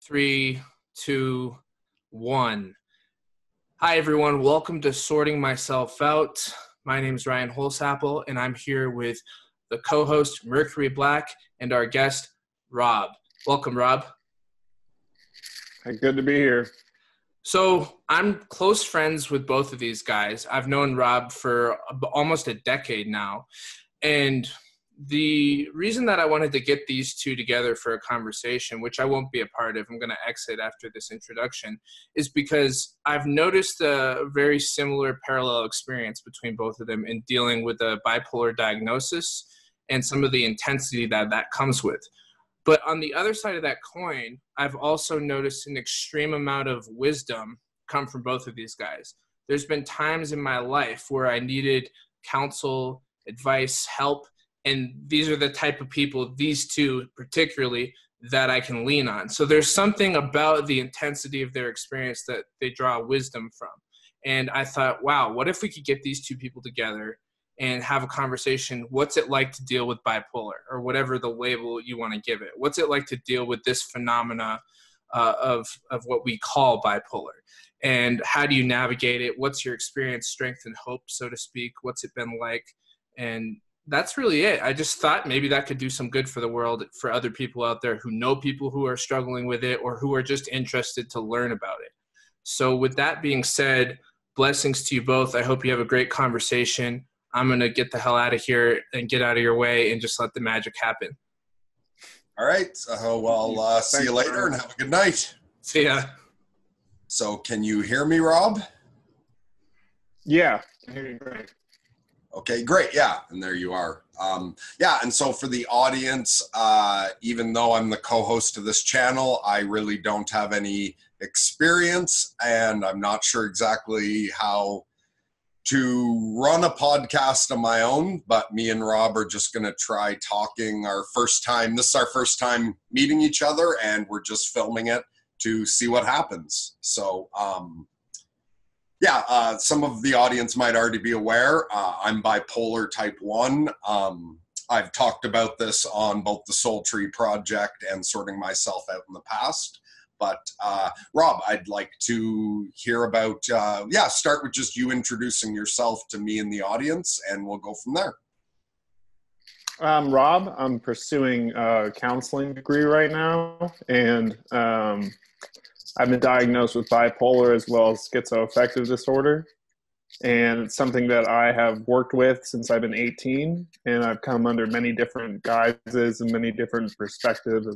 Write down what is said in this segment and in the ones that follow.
Three, two, one. Hi, everyone. Welcome to Sorting Myself Out. My name is Ryan Holsapple, and I'm here with the co-host, Mercury Black, and our guest, Rob. Welcome, Rob. Hey, good to be here. So I'm close friends with both of these guys. I've known Rob for almost a decade now. And the reason that I wanted to get these two together for a conversation, which I won't be a part of, I'm going to exit after this introduction, is because I've noticed a very similar parallel experience between both of them in dealing with a bipolar diagnosis and some of the intensity that comes with. But on the other side of that coin, I've also noticed an extreme amount of wisdom come from both of these guys. There's been times in my life where I needed counsel, advice, help, and these are the type of people, these two particularly, that I can lean on. So there's something about the intensity of their experience that they draw wisdom from. And I thought, wow, what if we could get these two people together and have a conversation? What's it like to deal with bipolar, or whatever the label you want to give it? What's it like to deal with this phenomena of what we call bipolar? And how do you navigate it? What's your experience, strength, and hope, so to speak? What's it been like? And that's really it. I just thought maybe that could do some good for the world, for other people out there who know people who are struggling with it or who are just interested to learn about it. So with that being said, blessings to you both. I hope you have a great conversation. I'm going to get the hell out of here and get out of your way and just let the magic happen. All right. Well, see you later and have a good night. See ya. So can you hear me, Rob? Yeah, I hear you great. Okay, great. Yeah, and there you are. And so for the audience, even though I'm the co-host of this channel, I really don't have any experience, and I'm not sure exactly how to run a podcast on my own, but me and Rob are just going to try talking our first time. This is our first time meeting each other, and we're just filming it to see what happens. So, some of the audience might already be aware. I'm bipolar type 1. I've talked about this on both the Soul Tree Project and Sorting Myself Out in the past. But Rob, I'd like to hear about, start with just you introducing yourself to me and the audience, and we'll go from there. I'm Rob. I'm pursuing a counseling degree right now, and I've been diagnosed with bipolar as well as schizoaffective disorder. And it's something that I have worked with since I've been 18, and I've come under many different guises and many different perspectives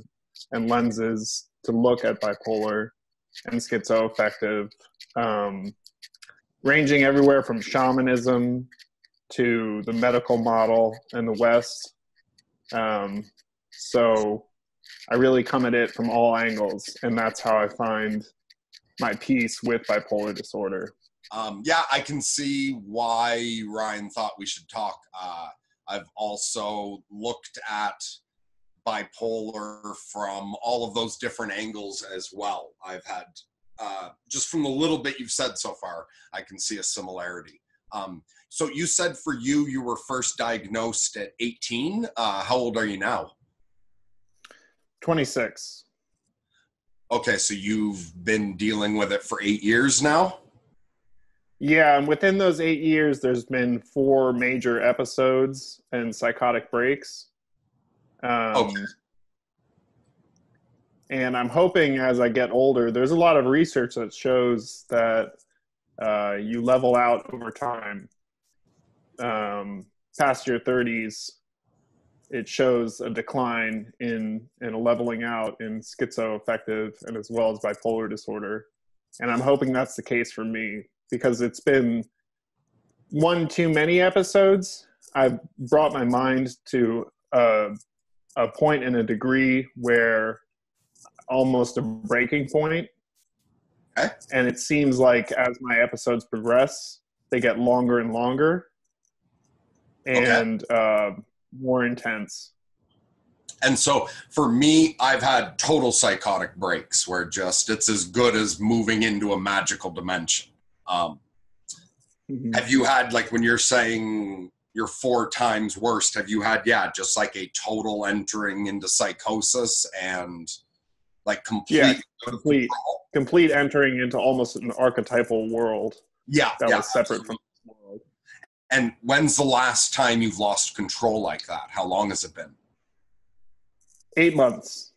and lenses to look at bipolar and schizoaffective, ranging everywhere from shamanism to the medical model in the West. So I really come at it from all angles, and that's how I find my peace with bipolar disorder. I can see why Ryan thought we should talk. I've also looked at bipolar from all of those different angles as well. I've had, just from the little bit you've said so far, I can see a similarity. So you said for you were first diagnosed at 18. How old are you now? 26. Okay, so you've been dealing with it for 8 years now? Yeah, and within those 8 years, there's been 4 major episodes and psychotic breaks. Okay. And I'm hoping as I get older, there's a lot of research that shows that you level out over time. Past your 30s, it shows a decline in a leveling out in schizoaffective and as well as bipolar disorder. And I'm hoping that's the case for me, because it's been one too many episodes. I've brought my mind to a point in a degree where almost a breaking point. Okay. And it seems like as my episodes progress, they get longer and longer and more intense. And so for me, I've had total psychotic breaks where just it's as good as moving into a magical dimension. Have you had, like, when you're saying you're 4 times worse, have you had, just like a total entering into psychosis and like Yeah, complete complete entering into almost an archetypal world. Yeah, that yeah, was separate absolutely. from this world. And when's the last time you've lost control like that? How long has it been? 8 months.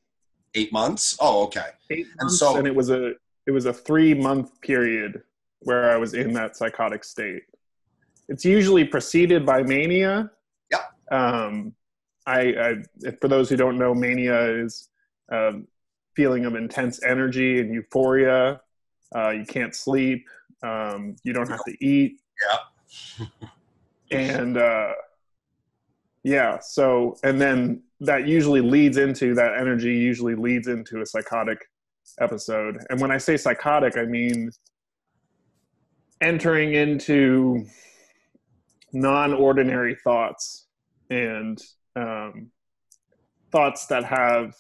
8 months? Oh, okay. 8 And months, so, and it was a 3-month period where I was in that psychotic state. It's usually preceded by mania. yeah, I for those who don't know, mania is feeling of intense energy and euphoria. You can't sleep. You don't have to eat. yeah. And yeah, so, and then that energy usually leads into a psychotic episode. And when I say psychotic, I mean entering into non-ordinary thoughts and thoughts that have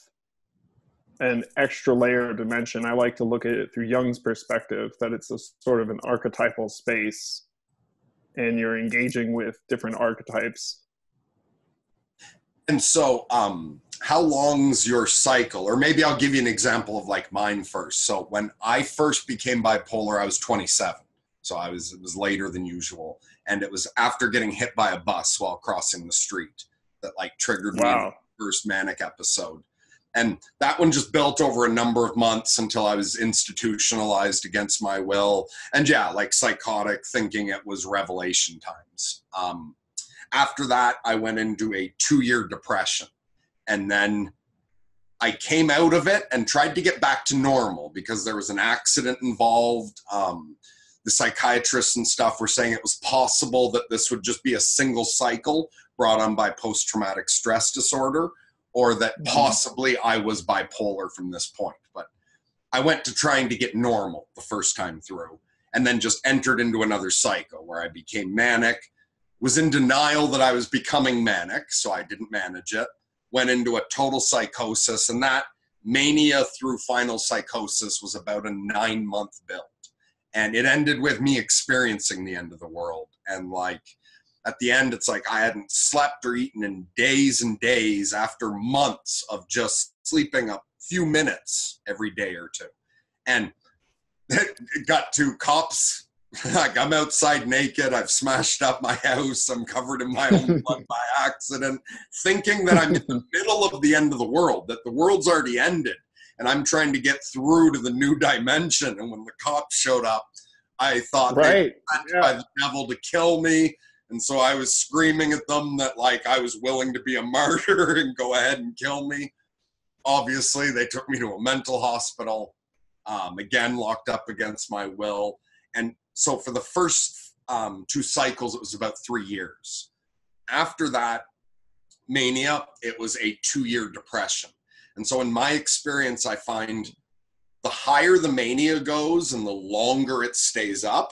an extra layer of dimension. I like to look at it through Jung's perspective, that it's a sort of an archetypal space and you're engaging with different archetypes. And so, how long's your cycle? Or maybe I'll give you an example of like mine first. So when I first became bipolar, I was 27. So it was later than usual. And it was after getting hit by a bus while crossing the street that like triggered me in the first manic episode. And that one just built over a number of months until I was institutionalized against my will. And yeah, like psychotic, thinking it was revelation times. After that, I went into a 2-year depression. And then I came out of it and tried to get back to normal because there was an accident involved. The psychiatrists and stuff were saying it was possible that this would just be a single cycle brought on by post-traumatic stress disorder, or that possibly I was bipolar from this point. But I went to trying to get normal the first time through, and then just entered into another cycle where I became manic, was in denial that I was becoming manic, so I didn't manage it, went into a total psychosis, and that mania through final psychosis was about a 9-month build. And it ended with me experiencing the end of the world. And like, at the end, it's like I hadn't slept or eaten in days and days after months of just sleeping a few minutes every day or two. And it got to cops. Like, I'm outside naked. I've smashed up my house. I'm covered in my own blood by accident, thinking that I'm in the middle of the end of the world, that the world's already ended. And I'm trying to get through to the new dimension. And when the cops showed up, I thought they were sent by the devil to kill me. And so I was screaming at them that like I was willing to be a martyr and go ahead and kill me. Obviously, they took me to a mental hospital, again, locked up against my will. And so for the first 2 cycles, it was about 3 years. After that mania, it was a 2-year depression. And so in my experience, I find the higher the mania goes and the longer it stays up,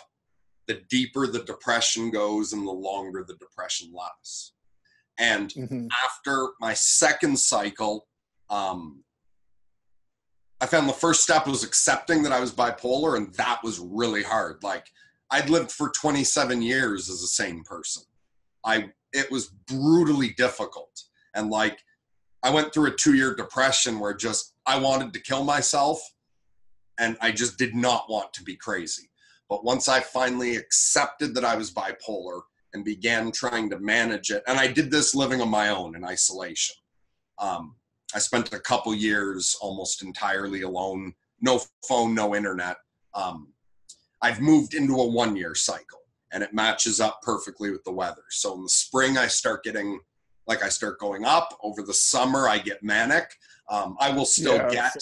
the deeper the depression goes and the longer the depression lasts. And after my second cycle, I found the first step was accepting that I was bipolar, and that was really hard. Like, I'd lived for 27 years as a sane person. It was brutally difficult. And like, I went through a 2-year depression where just, I wanted to kill myself, and I just did not want to be crazy. But once I finally accepted that I was bipolar and began trying to manage it, and I did this living on my own in isolation. I spent a couple years almost entirely alone, no phone, no internet. I've moved into a 1-year cycle, and it matches up perfectly with the weather. So in the spring, I start going up. Over the summer, I get manic. I will still get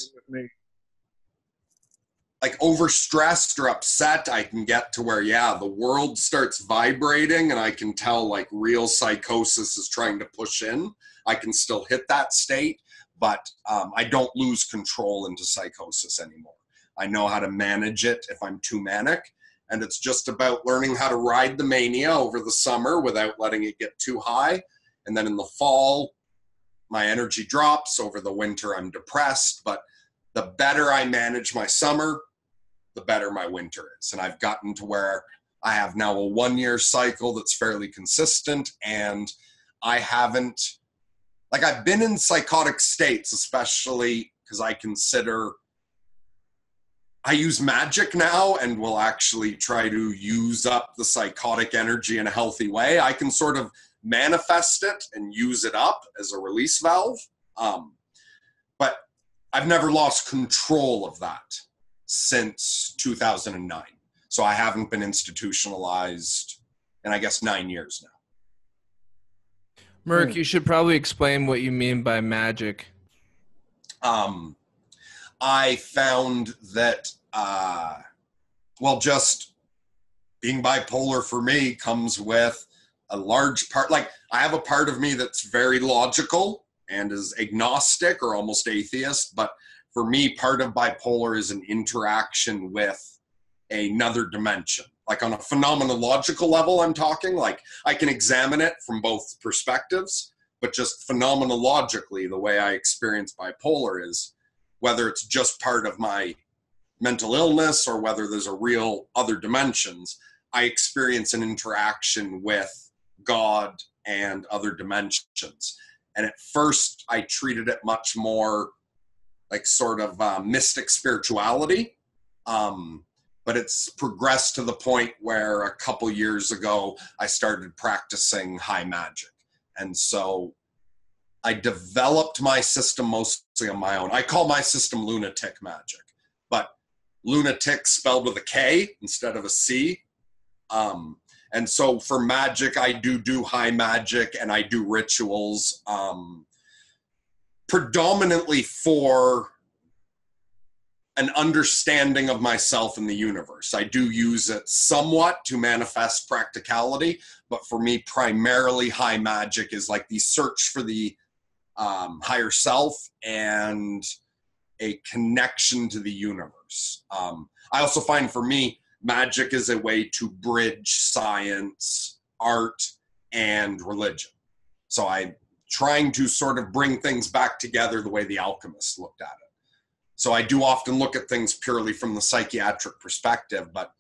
like overstressed or upset. I can get to where, the world starts vibrating and I can tell like real psychosis is trying to push in. I can still hit that state, but I don't lose control into psychosis anymore. I know how to manage it if I'm too manic. And it's just about learning how to ride the mania over the summer without letting it get too high. And then in the fall, my energy drops. Over the winter, I'm depressed. But the better I manage my summer, the better my winter is. And I've gotten to where I have now a 1-year cycle that's fairly consistent. And I haven't, like, I've been in psychotic states, especially because I use magic now and will actually try to use up the psychotic energy in a healthy way. I can sort of manifest it and use it up as a release valve. But I've never lost control of that since 2009. So I haven't been institutionalized in, I guess, 9 years now. Merc, you should probably explain what you mean by magic. I found that, just being bipolar for me comes with a large part. Like, I have a part of me that's very logical and is agnostic or almost atheist. But for me, part of bipolar is an interaction with another dimension. Like, on a phenomenological level, I'm talking, like, I can examine it from both perspectives, but just phenomenologically, the way I experience bipolar is, whether it's just part of my mental illness or whether there's a real other dimensions, I experience an interaction with God and other dimensions. And at first, I treated it much more like sort of mystic spirituality. But it's progressed to the point where a couple years ago, I started practicing high magic. And so I developed my system mostly on my own. I call my system lunatic magic, but lunatic spelled with a K instead of a C. And so for magic, I do high magic and I do rituals, predominantly for an understanding of myself in the universe. I do use it somewhat to manifest practicality, but for me, primarily high magic is like the search for the higher self and a connection to the universe. I also find for me, magic is a way to bridge science, art, and religion. So I'm trying to sort of bring things back together the way the alchemists looked at it. So I do often look at things purely from the psychiatric perspective, but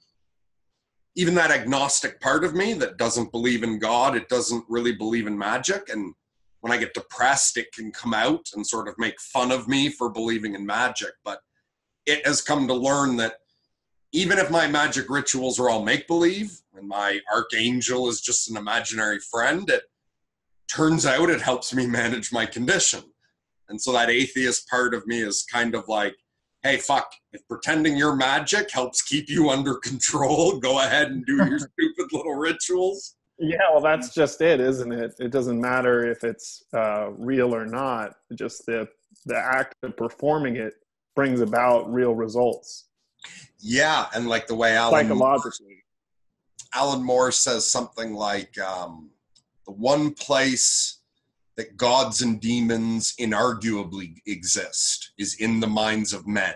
even that agnostic part of me that doesn't believe in God, it doesn't really believe in magic. And when I get depressed, it can come out and sort of make fun of me for believing in magic. But it has come to learn that even if my magic rituals are all make-believe and my archangel is just an imaginary friend, it turns out it helps me manage my condition. And so that atheist part of me is kind of like, hey, fuck, if pretending you're magic helps keep you under control, go ahead and do your stupid little rituals. Yeah, well, that's just it, isn't it? It doesn't matter if it's real or not. Just the act of performing it brings about real results. Yeah, and like the way psychologically, Alan Moore says something like, the one place that gods and demons inarguably exist is in the minds of men,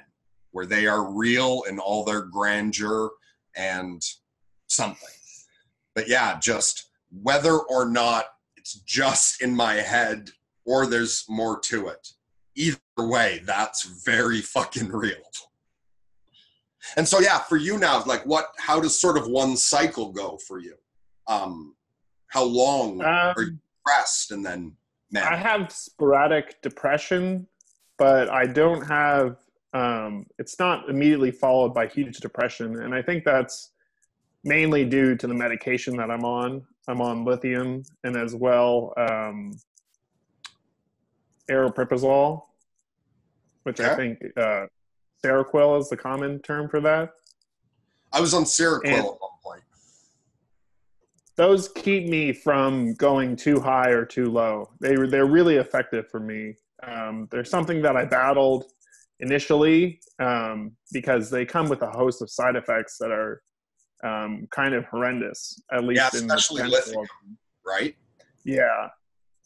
where they are real in all their grandeur and something. But yeah, just whether or not it's just in my head or there's more to it, either way, that's very fucking real. And so, yeah, for you now, like how does sort of one cycle go for you? How long are you depressed and then manic? I have sporadic depression, but I don't have, it's not immediately followed by huge depression. And I think that's mainly due to the medication that I'm on. I'm on lithium and as well aripiprazole, which I think Seroquel is the common term for that. I was on Seroquel at one point. Those keep me from going too high or too low. They're really effective for me. There's something that I battled initially because they come with a host of side effects that are kind of horrendous, at least in especially lithium, right? Yeah.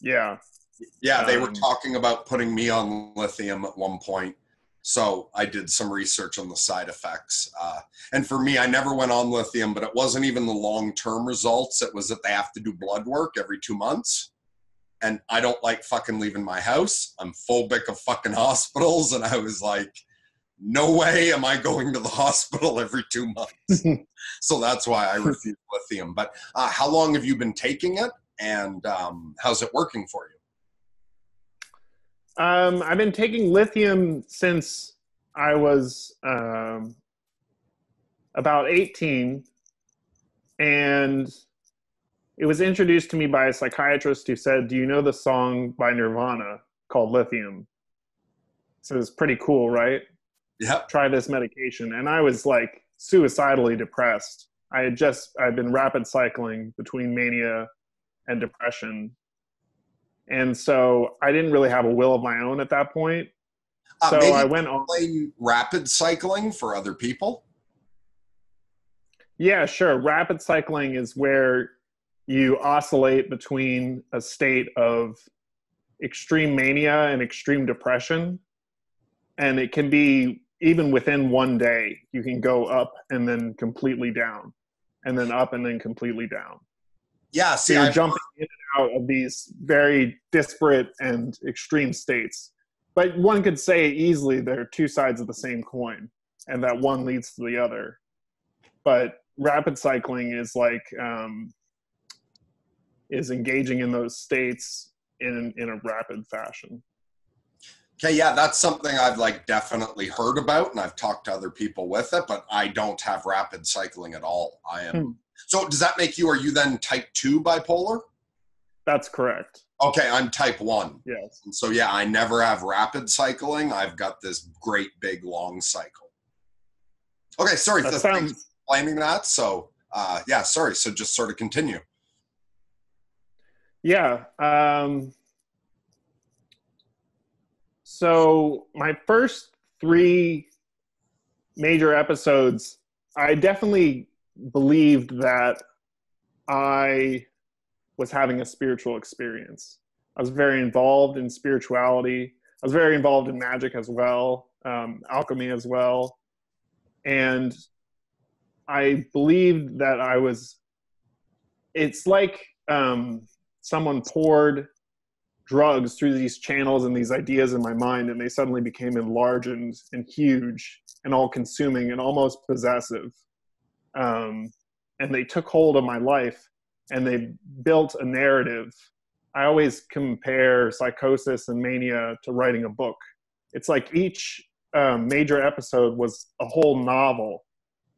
Yeah, they were talking about putting me on lithium at one point. So I did some research on the side effects. And for me, I never went on lithium, but it wasn't even the long-term results. It was that they have to do blood work every 2 months. And I don't like fucking leaving my house. I'm phobic of fucking hospitals. And I was like, no way am I going to the hospital every 2 months. So that's why I refuse lithium. But how long have you been taking it? And how's it working for you? I've been taking lithium since I was about 18, and it was introduced to me by a psychiatrist who said, "Do you know the song by Nirvana called Lithium?" So it's pretty cool, right? Yep. Try this medication. And I was like suicidally depressed. I'd been rapid cycling between mania and depression. And so I didn't really have a will of my own at that point. So Maybe I went on. explain rapid cycling for other people. Yeah, sure. Rapid cycling is where you oscillate between a state of extreme mania and extreme depression. And it can be even within one day, you can go up and then completely down, and then up and then completely down. Yeah, So you're jumping in and out of these very disparate and extreme states. But one could say easily they're two sides of the same coin, and that one leads to the other. But rapid cycling is like is engaging in those states in a rapid fashion. Okay, yeah, that's something I've like definitely heard about, and I've talked to other people with it, but I don't have rapid cycling at all. I am. So does that make you, are you then type 2 bipolar? That's correct. Okay, I'm type 1. Yes. And so yeah, I never have rapid cycling. I've got this great big long cycle. Okay, sorry for explaining that. So yeah, sorry. So just sort of continue. Yeah. So my first 3 major episodes, I definitely believed that I was having a spiritual experience. I was very involved in spirituality. I was very involved in magic as well, alchemy as well. And I believed that it's like someone poured drugs through these channels and these ideas in my mind, and they suddenly became enlarged and huge and all consuming and almost possessive. And they took hold of my life, and they built a narrative. I always compare psychosis and mania to writing a book. It's like each major episode was a whole novel,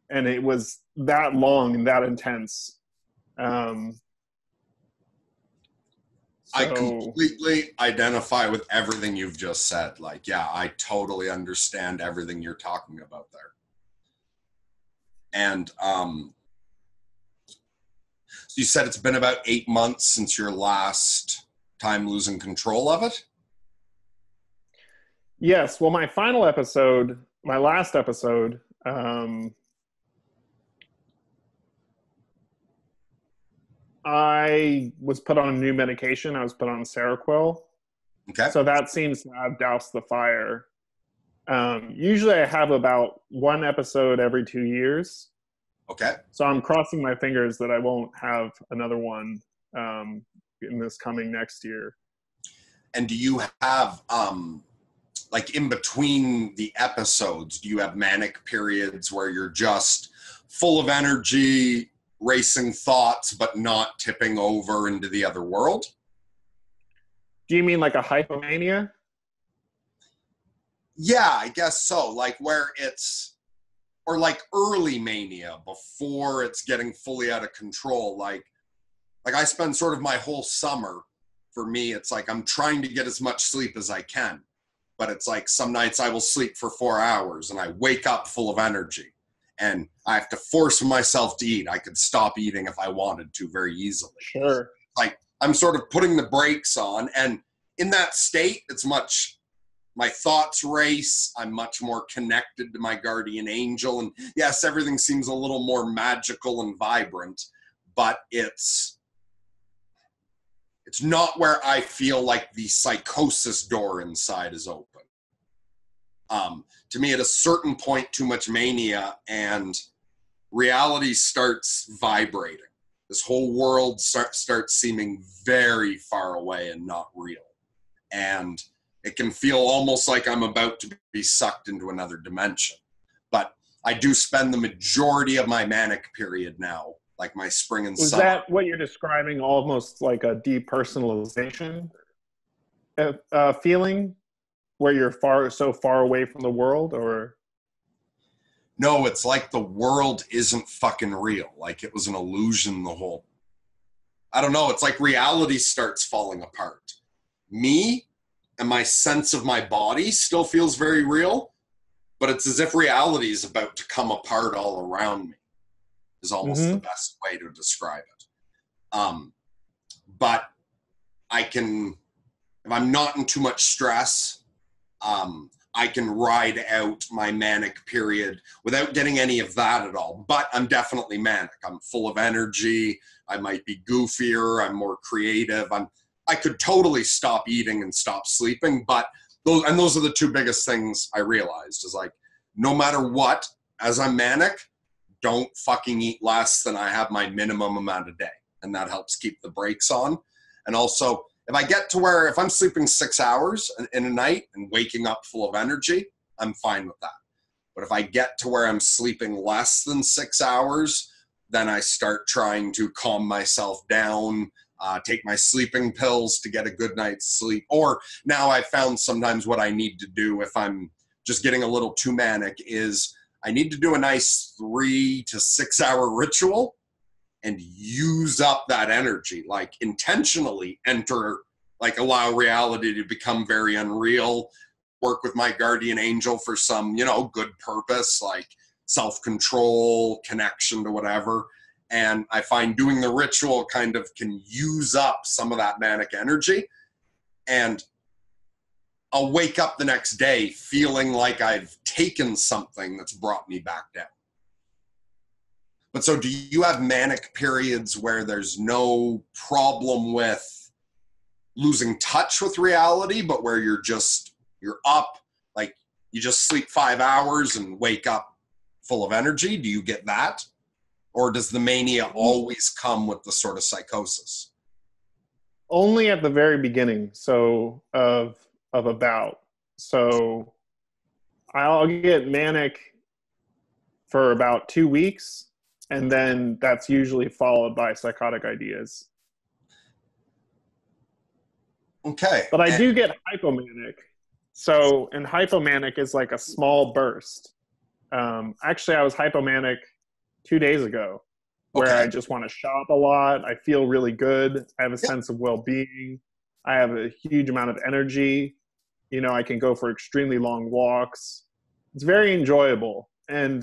and it was that long and that intense. I completely identify with everything you've just said. Like, yeah, I totally understand everything you're talking about there. And so you said it's been about 8 months since your last time losing control of it? Yes. Well, my last episode, I was put on a new medication. I was put on Seroquel. Okay. So that seems to have doused the fire. Usually I have about 1 episode every 2 years. Okay. So I'm crossing my fingers that I won't have another one in this coming next year. And do you have, like in between the episodes, do you have manic periods where you're just full of energy, racing thoughts, but not tipping over into the other world? Do you mean like a hypomania? Yeah, I guess so. Like where it's, or like early mania before it's getting fully out of control. Like I spend sort of my whole summer, for me, it's like I'm trying to get as much sleep as I can. But it's like some nights I will sleep for 4 hours and I wake up full of energy. And I have to force myself to eat. I could stop eating if I wanted to very easily. Sure. Like I'm sort of putting the brakes on. And in that state, it's much, my thoughts race. I'm much more connected to my guardian angel. And yes, everything seems a little more magical and vibrant, but it's not where I feel like the psychosis door inside is open. To me, at a certain point, too much mania and reality starts vibrating. This whole world starts seeming very far away and not real. And it can feel almost like I'm about to be sucked into another dimension. But I do spend the majority of my manic period now, like my spring and summer. Is that what you're describing, almost like a depersonalization feeling? where you're so far away from the world, or? No, it's like the world isn't fucking real. Like it was an illusion the whole. I don't know. It's like reality starts falling apart. Me and my sense of my body still feels very real, but it's as if reality is about to come apart all around me, is almost the best way to describe it. But I can, if I'm not in too much stress, I can ride out my manic period without getting any of that at all. But I'm definitely manic. I'm full of energy. I might be goofier. I'm more creative. I could totally stop eating and stop sleeping. But those are the two biggest things I realized is like, no matter what, as I'm manic, don't fucking eat less than I have my minimum amount a day. And that helps keep the brakes on. And also, if I get to where, if I'm sleeping 6 hours in a night and waking up full of energy, I'm fine with that. But if I get to where I'm sleeping less than 6 hours, then I start trying to calm myself down, take my sleeping pills to get a good night's sleep. Or now I found sometimes what I need to do if I'm just getting a little too manic is I need to do a nice 3 to 6 hour ritual and use up that energy, like intentionally allow reality to become very unreal, work with my guardian angel for some, good purpose, like self-control, connection to whatever. And I find doing the ritual kind of can use up some of that manic energy. And I'll wake up the next day feeling like I've taken something that's brought me back down. But so do you have manic periods where there's no problem with losing touch with reality, but where you're up, like you just sleep 5 hours and wake up full of energy? Do you get that? Or does the mania always come with the sort of psychosis? Only at the very beginning, of a bout. So I'll get manic for about 2 weeks, and then that's usually followed by psychotic ideas. Okay. But I do get hypomanic. And hypomanic is like a small burst. Actually, I was hypomanic 2 days ago, where I just want to shop a lot. I feel really good. I have a sense of well-being. I have a huge amount of energy. I can go for extremely long walks. It's very enjoyable. And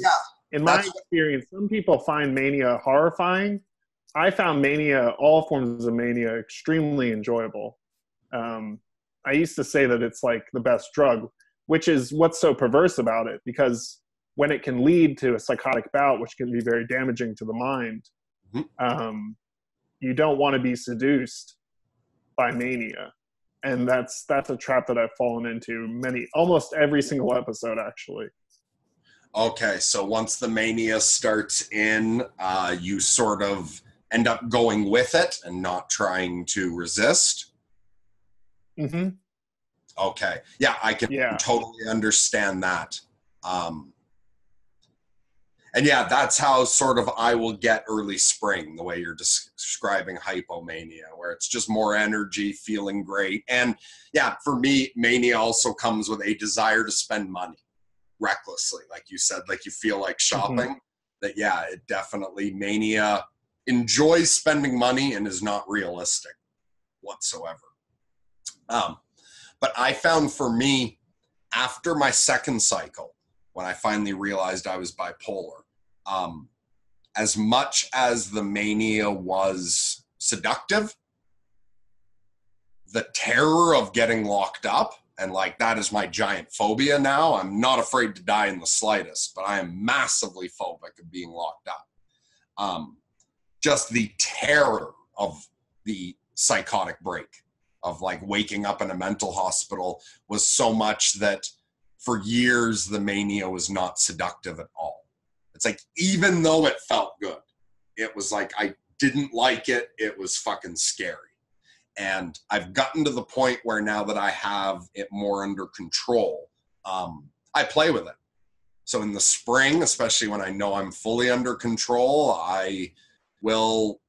in my experience, some people find mania horrifying. I found all forms of mania, extremely enjoyable. I used to say that it's like the best drug, which is what's so perverse about it, because when it can lead to a psychotic bout, which can be very damaging to the mind, you don't want to be seduced by mania. And that's a trap that I've fallen into almost every single episode, actually. Okay, so once the mania starts in, you sort of end up going with it and not trying to resist. Mm-hmm. Okay, yeah, I can totally understand that. And yeah, that's how sort of I will get early spring, the way you're describing hypomania, where it's just more energy, feeling great. And yeah, for me, mania also comes with a desire to spend money recklessly. Like you said, like you feel like shopping. That it definitely, mania enjoys spending money and is not realistic whatsoever. But I found for me, after my second cycle, when I finally realized I was bipolar, as much as the mania was seductive, the terror of getting locked up, and like that is my giant phobia now. I'm not afraid to die in the slightest, but I am massively phobic of being locked up. Just the terror of the psychotic break, of like waking up in a mental hospital, was so much that for years the mania was not seductive at all. It's like, even though it felt good, it was like I didn't like it. It was fucking scary. And I've gotten to the point where now that I have it more under control, I play with it. So in the spring, especially when I know I'm fully under control, I will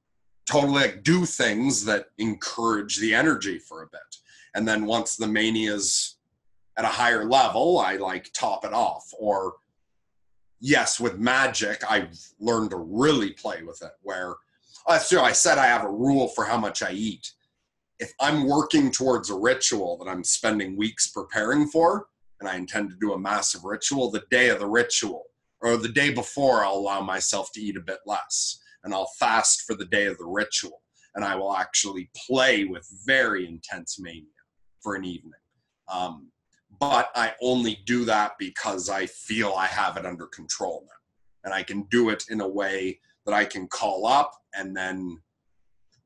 totally do things that encourage the energy for a bit. And then once the mania's at a higher level, I like top it off. Or yes, with magic, I've learned to really play with it where, so I said I have a rule for how much I eat. If I'm working towards a ritual that I'm spending weeks preparing for, and I intend to do a massive ritual, the day of the ritual or the day before, I'll allow myself to eat a bit less, and I'll fast for the day of the ritual. And I will actually play with very intense mania for an evening. But I only do that because I feel I have it under control now. And I can do it in a way that I can call up and then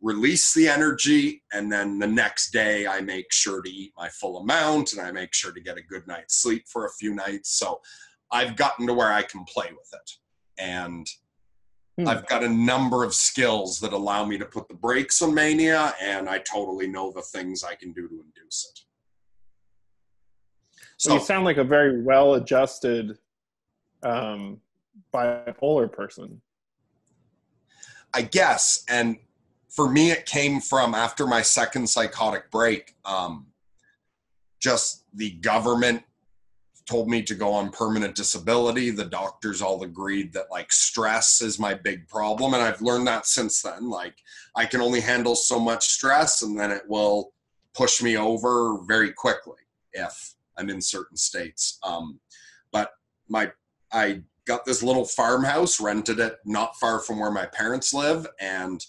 release the energy. And then the next day I make sure to eat my full amount, and I make sure to get a good night's sleep for a few nights. So I've gotten to where I can play with it. And I've got a number of skills that allow me to put the brakes on mania, and I totally know the things I can do to induce it. So you sound like a very well-adjusted bipolar person. I guess. And for me, it came from after my second psychotic break, just the government told me to go on permanent disability. The doctors all agreed that like stress is my big problem. And I've learned that since then. Like I can only handle so much stress, and then it will push me over very quickly if I'm in certain states. But I got this little farmhouse, rented it not far from where my parents live. And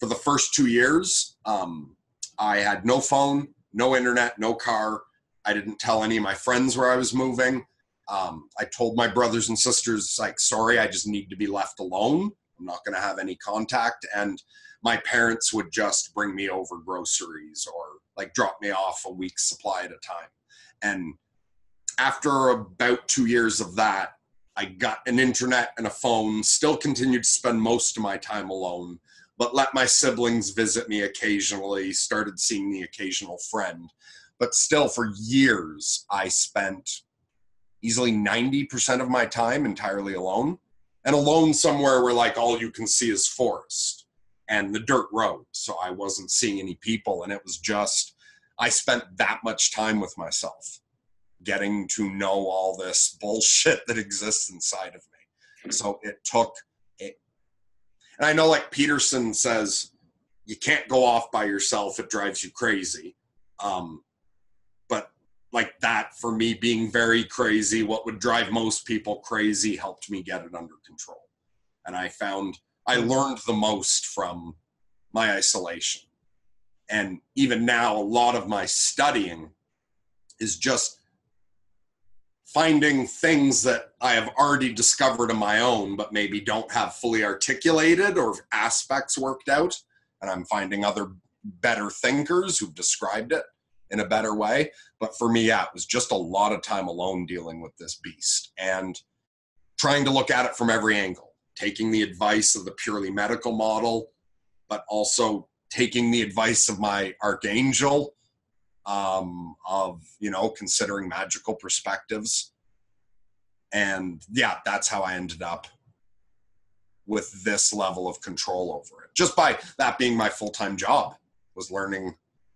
for the first 2 years, I had no phone, no internet, no car. I didn't tell any of my friends where I was moving. I told my brothers and sisters, like, sorry, I just need to be left alone. I'm not going to have any contact. And my parents would just bring me over groceries or like drop me off a week's supply at a time. And after about 2 years of that, I got an internet and a phone, still continued to spend most of my time alone, but let my siblings visit me occasionally, started seeing the occasional friend. But still, for years, I spent easily 90% of my time entirely alone, and alone somewhere where like all you can see is forest and the dirt road. So I wasn't seeing any people, and it was just, I spent that much time with myself, getting to know all this bullshit that exists inside of me. So it took it. And I know like Peterson says, you can't go off by yourself. It drives you crazy. But like that, for me being very crazy, what would drive most people crazy helped me get it under control. And I found I learned the most from my isolation. And even now, a lot of my studying is just finding things that I have already discovered on my own, but maybe don't have fully articulated or aspects worked out. And I'm finding other better thinkers who've described it in a better way. But for me, yeah, it was just a lot of time alone dealing with this beast and trying to look at it from every angle, taking the advice of the purely medical model, but also taking the advice of my archangel, of, you know, considering magical perspectives. And yeah, that's how I ended up with this level of control over it. Just by that being my full-time job, was learning.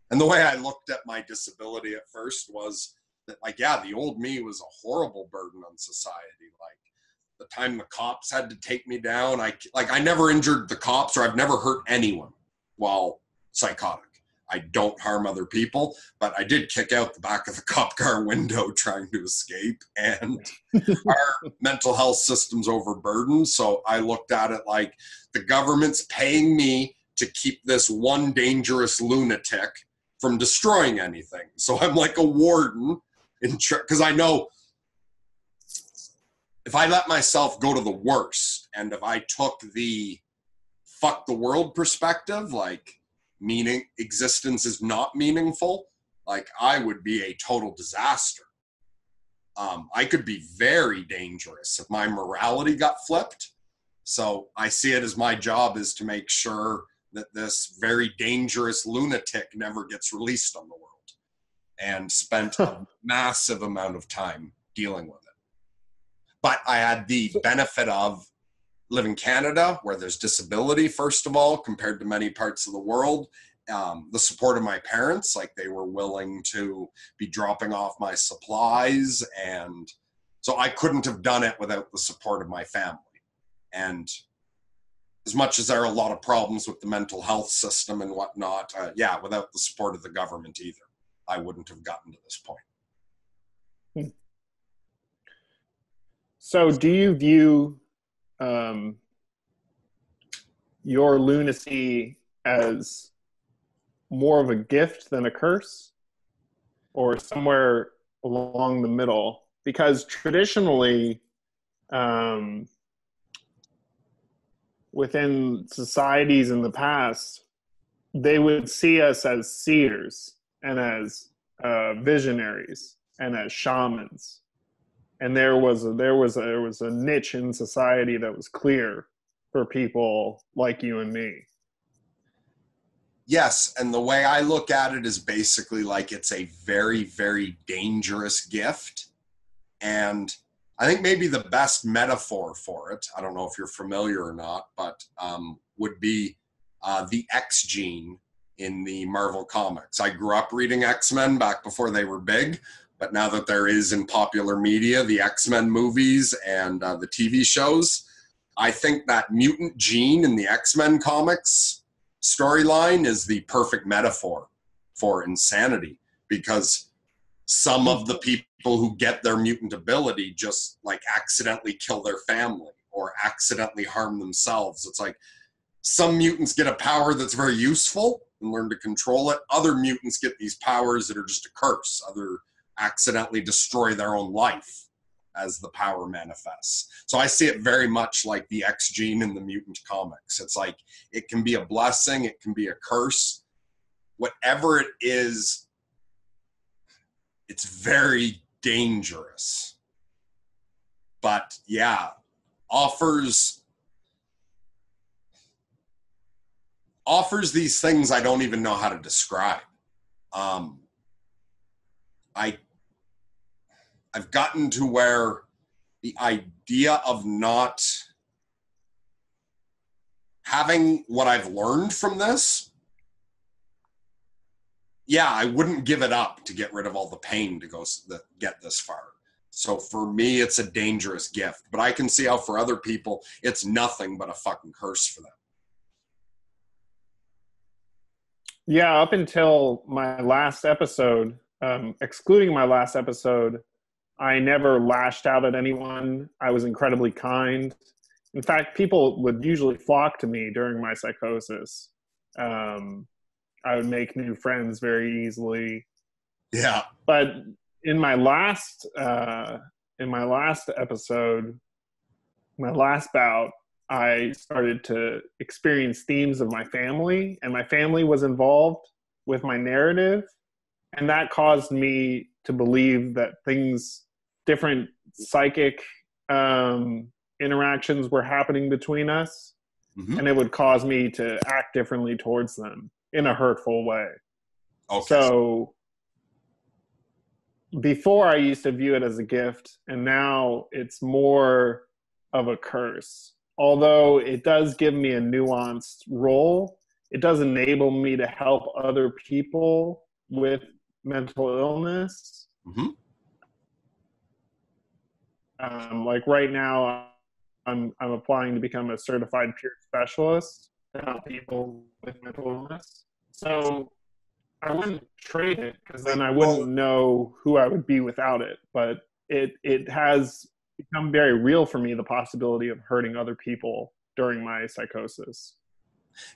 And the way I looked at my disability at first was that, like, yeah, the old me was a horrible burden on society. Like, the time the cops had to take me down, I never injured the cops, or I've never hurt anyone while psychotic. I don't harm other people, but I did kick out the back of the cop car window trying to escape. And our mental health system's overburdened. So I looked at it like the government's paying me to keep this one dangerous lunatic from destroying anything. So I'm like a warden, because I know if I let myself go to the worst, and if I took the fuck the world perspective, like, meaning existence is not meaningful, like, I would be a total disaster. I could be very dangerous if my morality got flipped. So I see it as my job is to make sure that this very dangerous lunatic never gets released on the world, and spent a massive amount of time dealing with it. But I had the benefit of live in Canada, where there's disability, first of all, compared to many parts of the world. the support of my parents. Like, they were willing to be dropping off my supplies, and so I couldn't have done it without the support of my family. And as much as there are a lot of problems with the mental health system and whatnot, without the support of the government either, I wouldn't have gotten to this point. So do you view your lunacy as more of a gift than a curse, or somewhere along the middle? Because traditionally, within societies in the past, they would see us as seers and as visionaries and as shamans. And there was a niche in society that was clear for people like you and me. Yes, and the way I look at it is basically like it's a very, very dangerous gift. And I think maybe the best metaphor for it, I don't know if you're familiar or not, but would be the X gene in the Marvel comics. I grew up reading X-Men back before they were big, but now that there is in popular media, the X-Men movies and the TV shows, I think that mutant gene in the X-Men comics storyline is the perfect metaphor for insanity, because some of the people who get their mutant ability just like accidentally kill their family or accidentally harm themselves. It's like some mutants get a power that's very useful and learn to control it. Other mutants get these powers that are just a curse. Other accidentally destroy their own life as the power manifests. So I see it very much like the X gene in the mutant comics. It's like it can be a blessing, it can be a curse. Whatever it is, it's very dangerous. But yeah, offers these things I don't even know how to describe. I've gotten to where the idea of not having what I've learned from this, I wouldn't give it up to get rid of all the pain to get this far. So for me, it's a dangerous gift, but I can see how for other people, it's nothing but a fucking curse for them. Yeah, up until my last episode, excluding my last episode, I never lashed out at anyone. I was incredibly kind. In fact, people would usually flock to me during my psychosis. I would make new friends very easily. Yeah. But in my last episode, my last bout, I started to experience themes of my family, and my family was involved with my narrative. And that caused me to believe that different psychic interactions were happening between us. Mm-hmm. And it would cause me to act differently towards them in a hurtful way. Okay. So before I used to view it as a gift, and now it's more of a curse. Although it does give me a nuanced role, it does enable me to help other people with mental illness. Mm-hmm. Like right now, I'm applying to become a certified peer specialist to help people with mental illness. So I wouldn't trade it, because then I wouldn't know who I would be without it. But it has become very real for me, the possibility of hurting other people during my psychosis.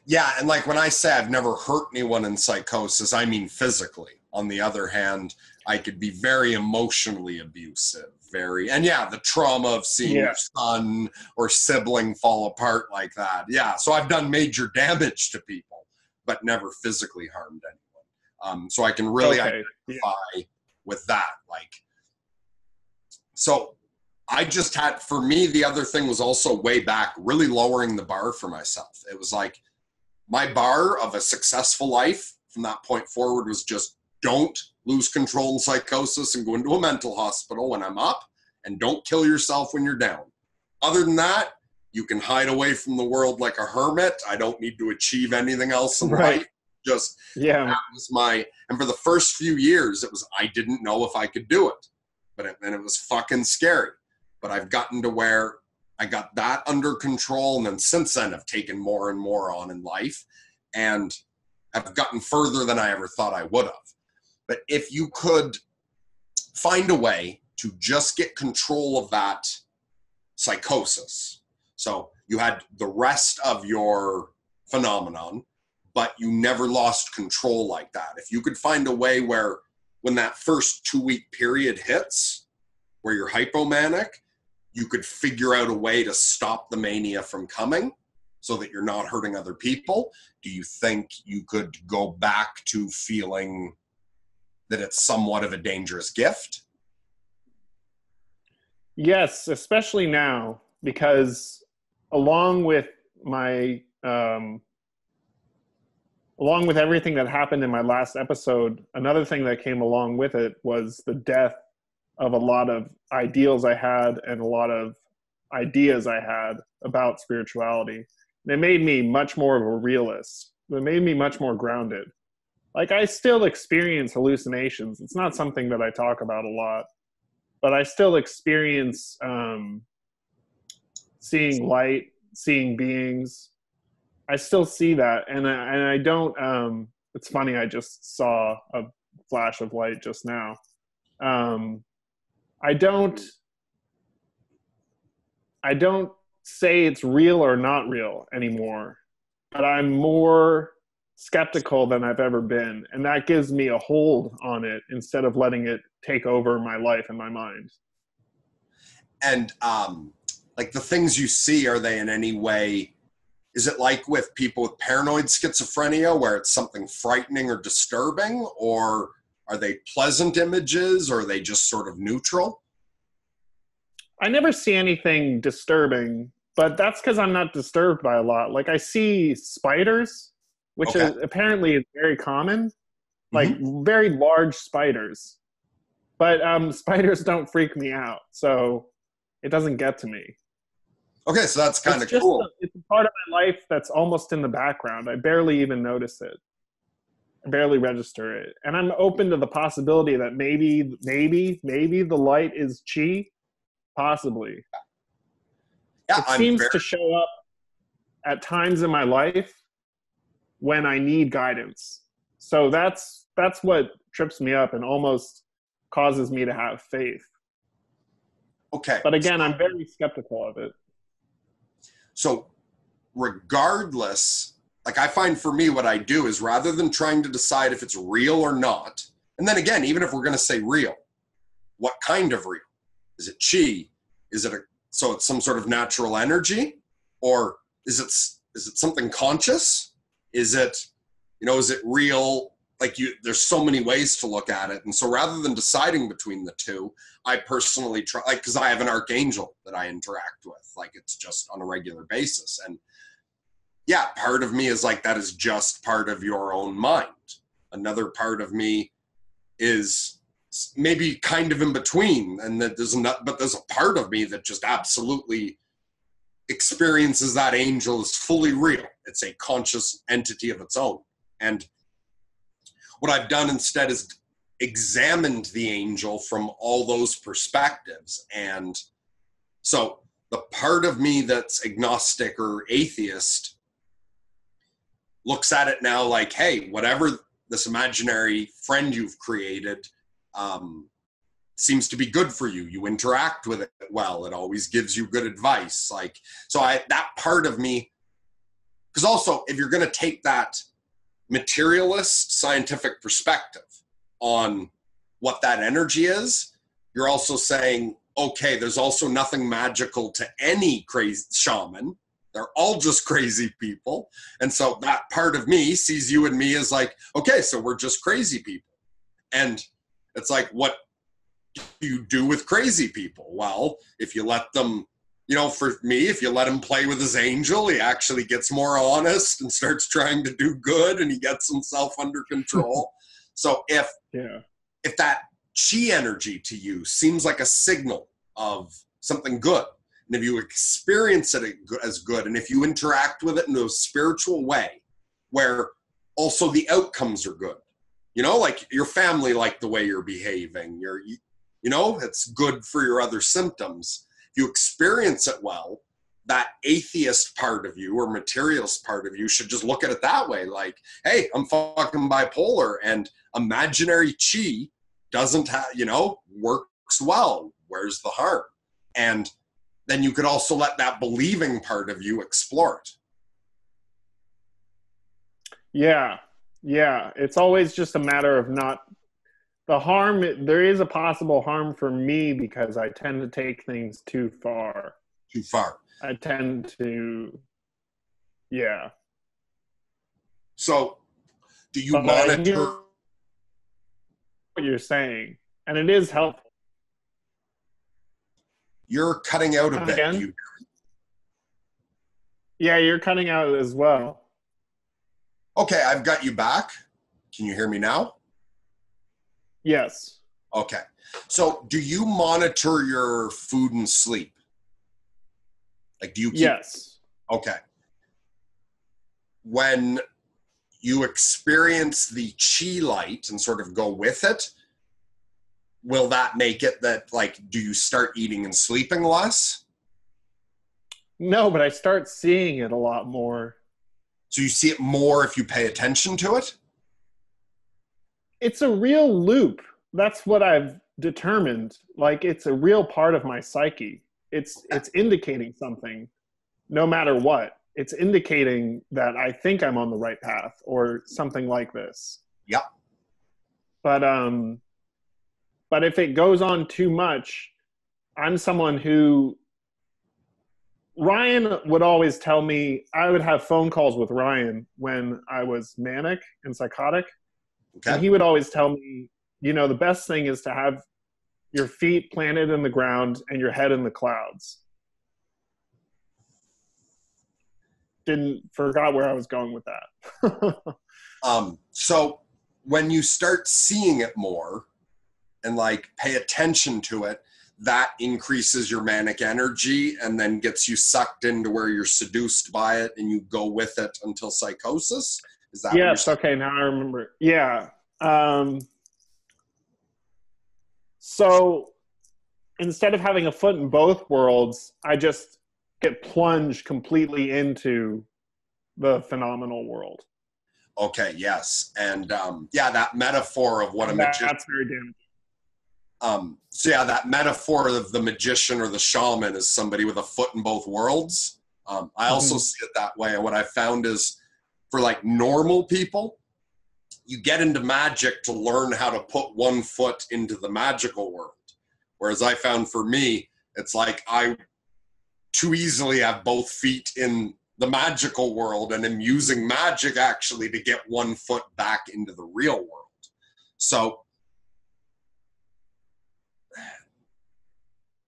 Yeah, and like when I say I've never hurt anyone in psychosis, I mean physically. On the other hand, I could be very emotionally abusive, the trauma of seeing your son or sibling fall apart like that. Yeah, so I've done major damage to people, but never physically harmed anyone. So I can really identify with that. Like, so I just had, for me, the other thing was also way back, really lowering the bar for myself. It was like my bar of a successful life from that point forward was just don't lose control in psychosis and go into a mental hospital when I'm up, and don't kill yourself when you're down. Other than that, you can hide away from the world like a hermit. I don't need to achieve anything else in life. just, Yeah. that was and for the first few years, it was, I didn't know if I could do it, and it was fucking scary. But I've gotten to where I got that under control. And then since then I've taken more and more on in life, and I've gotten further than I ever thought I would have. But if you could find a way to just get control of that psychosis. So you had the rest of your phenomenon, but you never lost control like that. If you could find a way where when that first 2-week period hits, where you're hypomanic, you could figure out a way to stop the mania from coming so that you're not hurting other people, do you think you could go back to feeling that it's somewhat of a dangerous gift? Yes, especially now, because along with my along with everything that happened in my last episode, another thing that came along with it was the death of a lot of ideals I had and a lot of ideas I had about spirituality. And it made me much more of a realist. It made me much more grounded. Like, I still experience hallucinations. It's not something that I talk about a lot, but I still experience seeing light, seeing beings. I still see that, and I don't. It's funny. I just saw a flash of light just now. I don't say it's real or not real anymore, but I'm more skeptical than I've ever been, and that gives me a hold on it instead of letting it take over my life and my mind. And like the things you see, are they in any way, is it like with people with paranoid schizophrenia where it's something frightening or disturbing, or are they pleasant images, or are they just sort of neutral? I never see anything disturbing, but that's because I'm not disturbed by a lot. Like, I see spiders, which is apparently very common, like very large spiders. But spiders don't freak me out, so it doesn't get to me. Okay, so that's kind of cool. It's a part of my life that's almost in the background. I barely even notice it. I barely register it. And I'm open to the possibility that maybe the light is chi. Possibly. Yeah, it seems to show up at times in my life when I need guidance. So that's what trips me up and almost causes me to have faith. Okay. But again, I'm very skeptical of it. So regardless, like, I find for me what I do is, rather than trying to decide if it's real or not, and then again, even if we're going to say real, what kind of real? Is it chi? Is it so it's some sort of natural energy? Or is it something conscious? Is it real? Like, there's so many ways to look at it. And so rather than deciding between the two, I personally try, like, because I have an archangel that I interact with, like, it's just on a regular basis. And yeah, part of me is like, that is just part of your own mind. Another part of me is maybe kind of in between, and that there's a part of me that just absolutely experiences that angel as fully real. It's a conscious entity of its own. And what I've done instead is examined the angel from all those perspectives. And so the part of me that's agnostic or atheist looks at it now like, hey, whatever this imaginary friend you've created seems to be good for you. You interact with it well. It always gives you good advice. Like, so that part of me, because also if you're going to take that materialist scientific perspective on what that energy is, you're also saying, okay, there's also nothing magical to any crazy shaman. They're all just crazy people. And so that part of me sees you and me as like, okay, so we're just crazy people. And it's like, what do you do with crazy people? Well, if you let them, for me, if you let him play with his angel, he actually gets more honest and starts trying to do good, and he gets himself under control. So if that chi energy to you seems like a signal of something good, and if you experience it as good, and if you interact with it in a spiritual way, where also the outcomes are good. You know, like your family like the way you're behaving. It's good for your other symptoms. If you experience it well, that atheist part of you or materialist part of you should just look at it that way. Like, hey, I'm fucking bipolar, and imaginary chi doesn't have, works well. Where's the harm? And then you could also let that believing part of you explore it. Yeah. Yeah. It's always just a matter of not the harm. There is a possible harm for me because I tend to take things too far. Too far. I tend to, yeah. So do you But monitor? I hear what you're saying, and it is helpful. You're cutting out a bit. Again? Yeah, you're cutting out as well. Okay, I've got you back. Can you hear me now? Yes. Okay. So do you monitor your food and sleep? Like, do you keep... Yes. Okay. When you experience the chi light and sort of go with it, will that make it that, like, do you start eating and sleeping less? No, but I start seeing it a lot more. So you see it more if you pay attention to it? It's a real loop. That's what I've determined. Like, it's a real part of my psyche. It's indicating something, no matter what. It's indicating that I think I'm on the right path or something like this. Yep. But if it goes on too much, I'm someone who... Ryan would always tell me, I would have phone calls with Ryan when I was manic and psychotic. Okay. And he would always tell me, the best thing is to have your feet planted in the ground and your head in the clouds. Forgot where I was going with that. So when you start seeing it more and like pay attention to it, that increases your manic energy and then gets you sucked into where you're seduced by it and you go with it until psychosis. Is that yes? Okay, now I remember. Yeah. So instead of having a foot in both worlds, I just get plunged completely into the phenomenal world. Okay, yes. And that metaphor of what a magician... That's very damaging. That metaphor of the magician or the shaman is somebody with a foot in both worlds. I also see it that way. And what I found is for like normal people, you get into magic to learn how to put one foot into the magical world. Whereas I found for me, it's like I too easily have both feet in the magical world and am using magic actually to get one foot back into the real world. So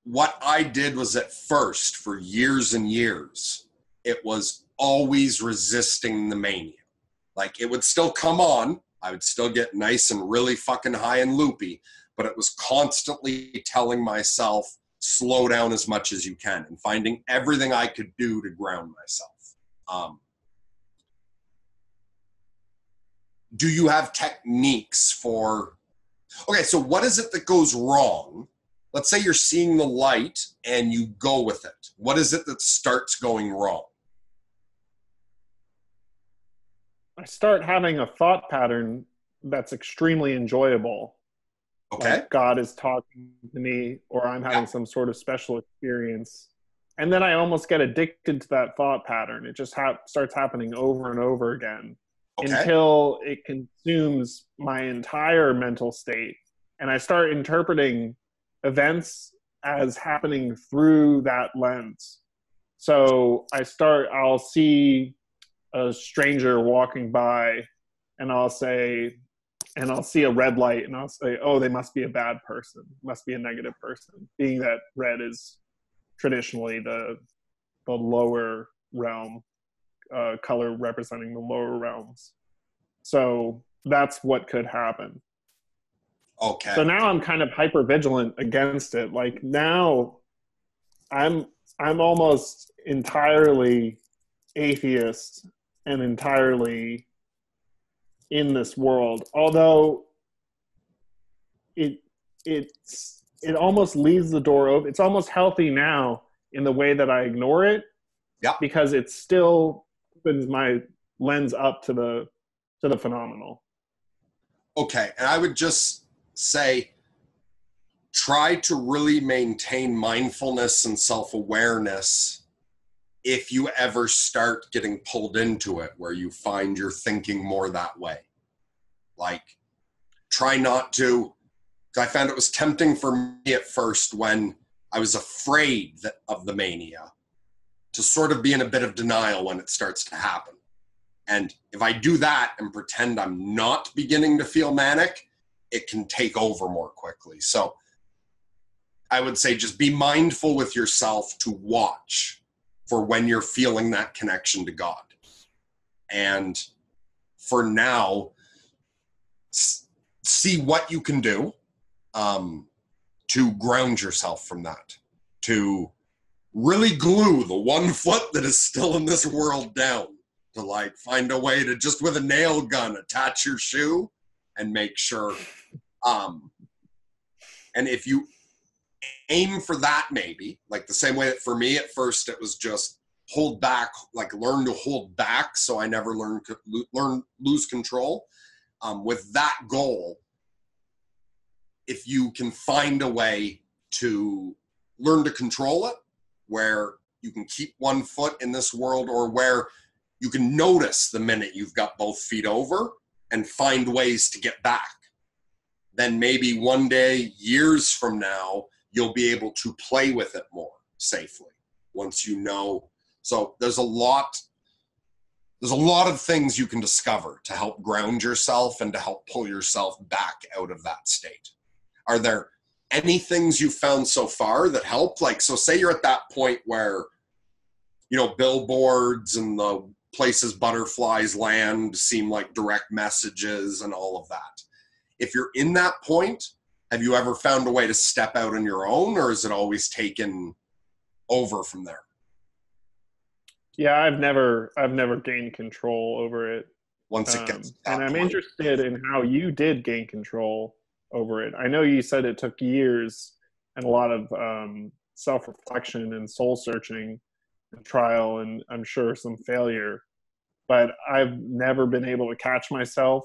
what I did was at first, for years and years, it was always resisting the mania. Like it would still come on. I would still get nice and really fucking high and loopy, but it was constantly telling myself, slow down as much as you can and finding everything I could do to ground myself. Do you have techniques for... Okay, so what is it that goes wrong? Let's say you're seeing the light and you go with it. What is it that starts going wrong? I start having a thought pattern that's extremely enjoyable. Okay. Like God is talking to me or I'm having some sort of special experience. And then I almost get addicted to that thought pattern. It just starts happening over and over again until it consumes my entire mental state. And I start interpreting events as happening through that lens. So I'll see a stranger walking by and I'll see a red light and I'll say, oh, they must be a bad person, must be a negative person, being that red is traditionally the lower realm, color representing the lower realms. So that's what could happen. Okay. So now I'm kind of hyper vigilant against it. Like now I'm almost entirely atheist and entirely in this world. Although it almost leaves the door open. It's almost healthy now in the way that I ignore it, because it still opens my lens up to the phenomenal. Okay, and I would just say, try to really maintain mindfulness and self-awareness if you ever start getting pulled into it, where you find you're thinking more that way. Like, try not to. I found it was tempting for me at first when I was afraid of the mania to sort of be in a bit of denial when it starts to happen. And if I do that and pretend I'm not beginning to feel manic, it can take over more quickly. So I would say just be mindful with yourself to watch for when you're feeling that connection to God. And for now, see what you can do to ground yourself from that, to really glue the one foot that is still in this world down, to like find a way to just with a nail gun attach your shoe and make sure. And if you aim for that, maybe like the same way that for me at first it was just hold back, like learn to hold back so I never lose control. With that goal, if you can find a way to learn to control it, where you can keep one foot in this world, or where you can notice the minute you've got both feet over and find ways to get back, then maybe one day, years from now, you'll be able to play with it more safely once you know. So there's a lot of things you can discover to help ground yourself and to help pull yourself back out of that state. Are there any things you found so far that help? Like, so say you're at that point where, you know, billboards and the places butterflies land seem like direct messages and all of that. If you're in that point, have you ever found a way to step out on your own, or is it always taken over from there? Yeah, I've never gained control over it. Once it gets to that and I'm point. interested in how you did gain control over it. I know you said it took years and a lot of self-reflection and soul-searching and trial, and I'm sure some failure. But I've never been able to catch myself.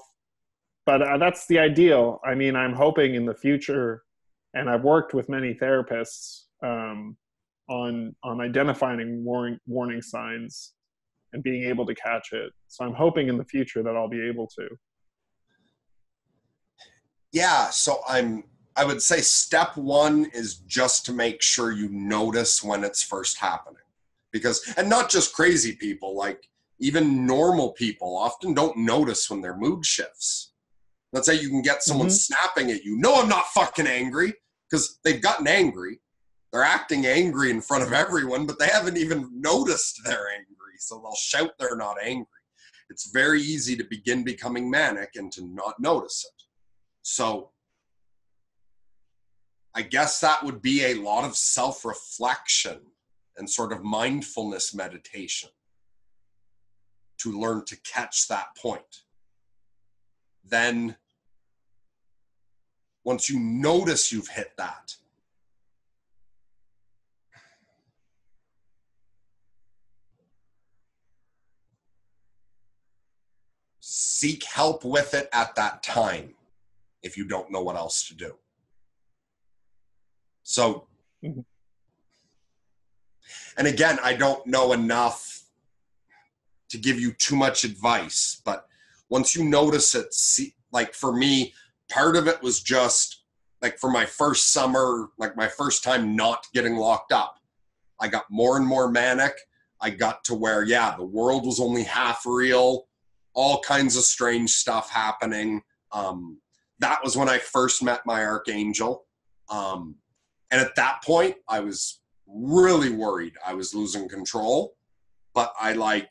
But that's the ideal. I mean, I'm hoping in the future, and I've worked with many therapists on identifying warning signs and being able to catch it. So I'm hoping in the future that I'll be able to. Yeah, so I would say step one is just to make sure you notice when it's first happening. Because, and not just crazy people, like even normal people often don't notice when their mood shifts. Let's say you can get someone snapping at you. No, I'm not fucking angry, because they've gotten angry. They're acting angry in front of everyone, but they haven't even noticed they're angry. So they'll shout they're not angry. It's very easy to begin becoming manic and to not notice it. So I guess that would be a lot of self-reflection and sort of mindfulness meditation to learn to catch that point. Then once you notice you've hit that, seek help with it at that time if you don't know what else to do. So, and again, I don't know enough to give you too much advice, but once you notice it, see, like for me, part of it was just like for my first summer, like my first time not getting locked up, I got more and more manic. I got to where, yeah, the world was only half real, all kinds of strange stuff happening. That was when I first met my archangel. And at that point, I was really worried I was losing control, but I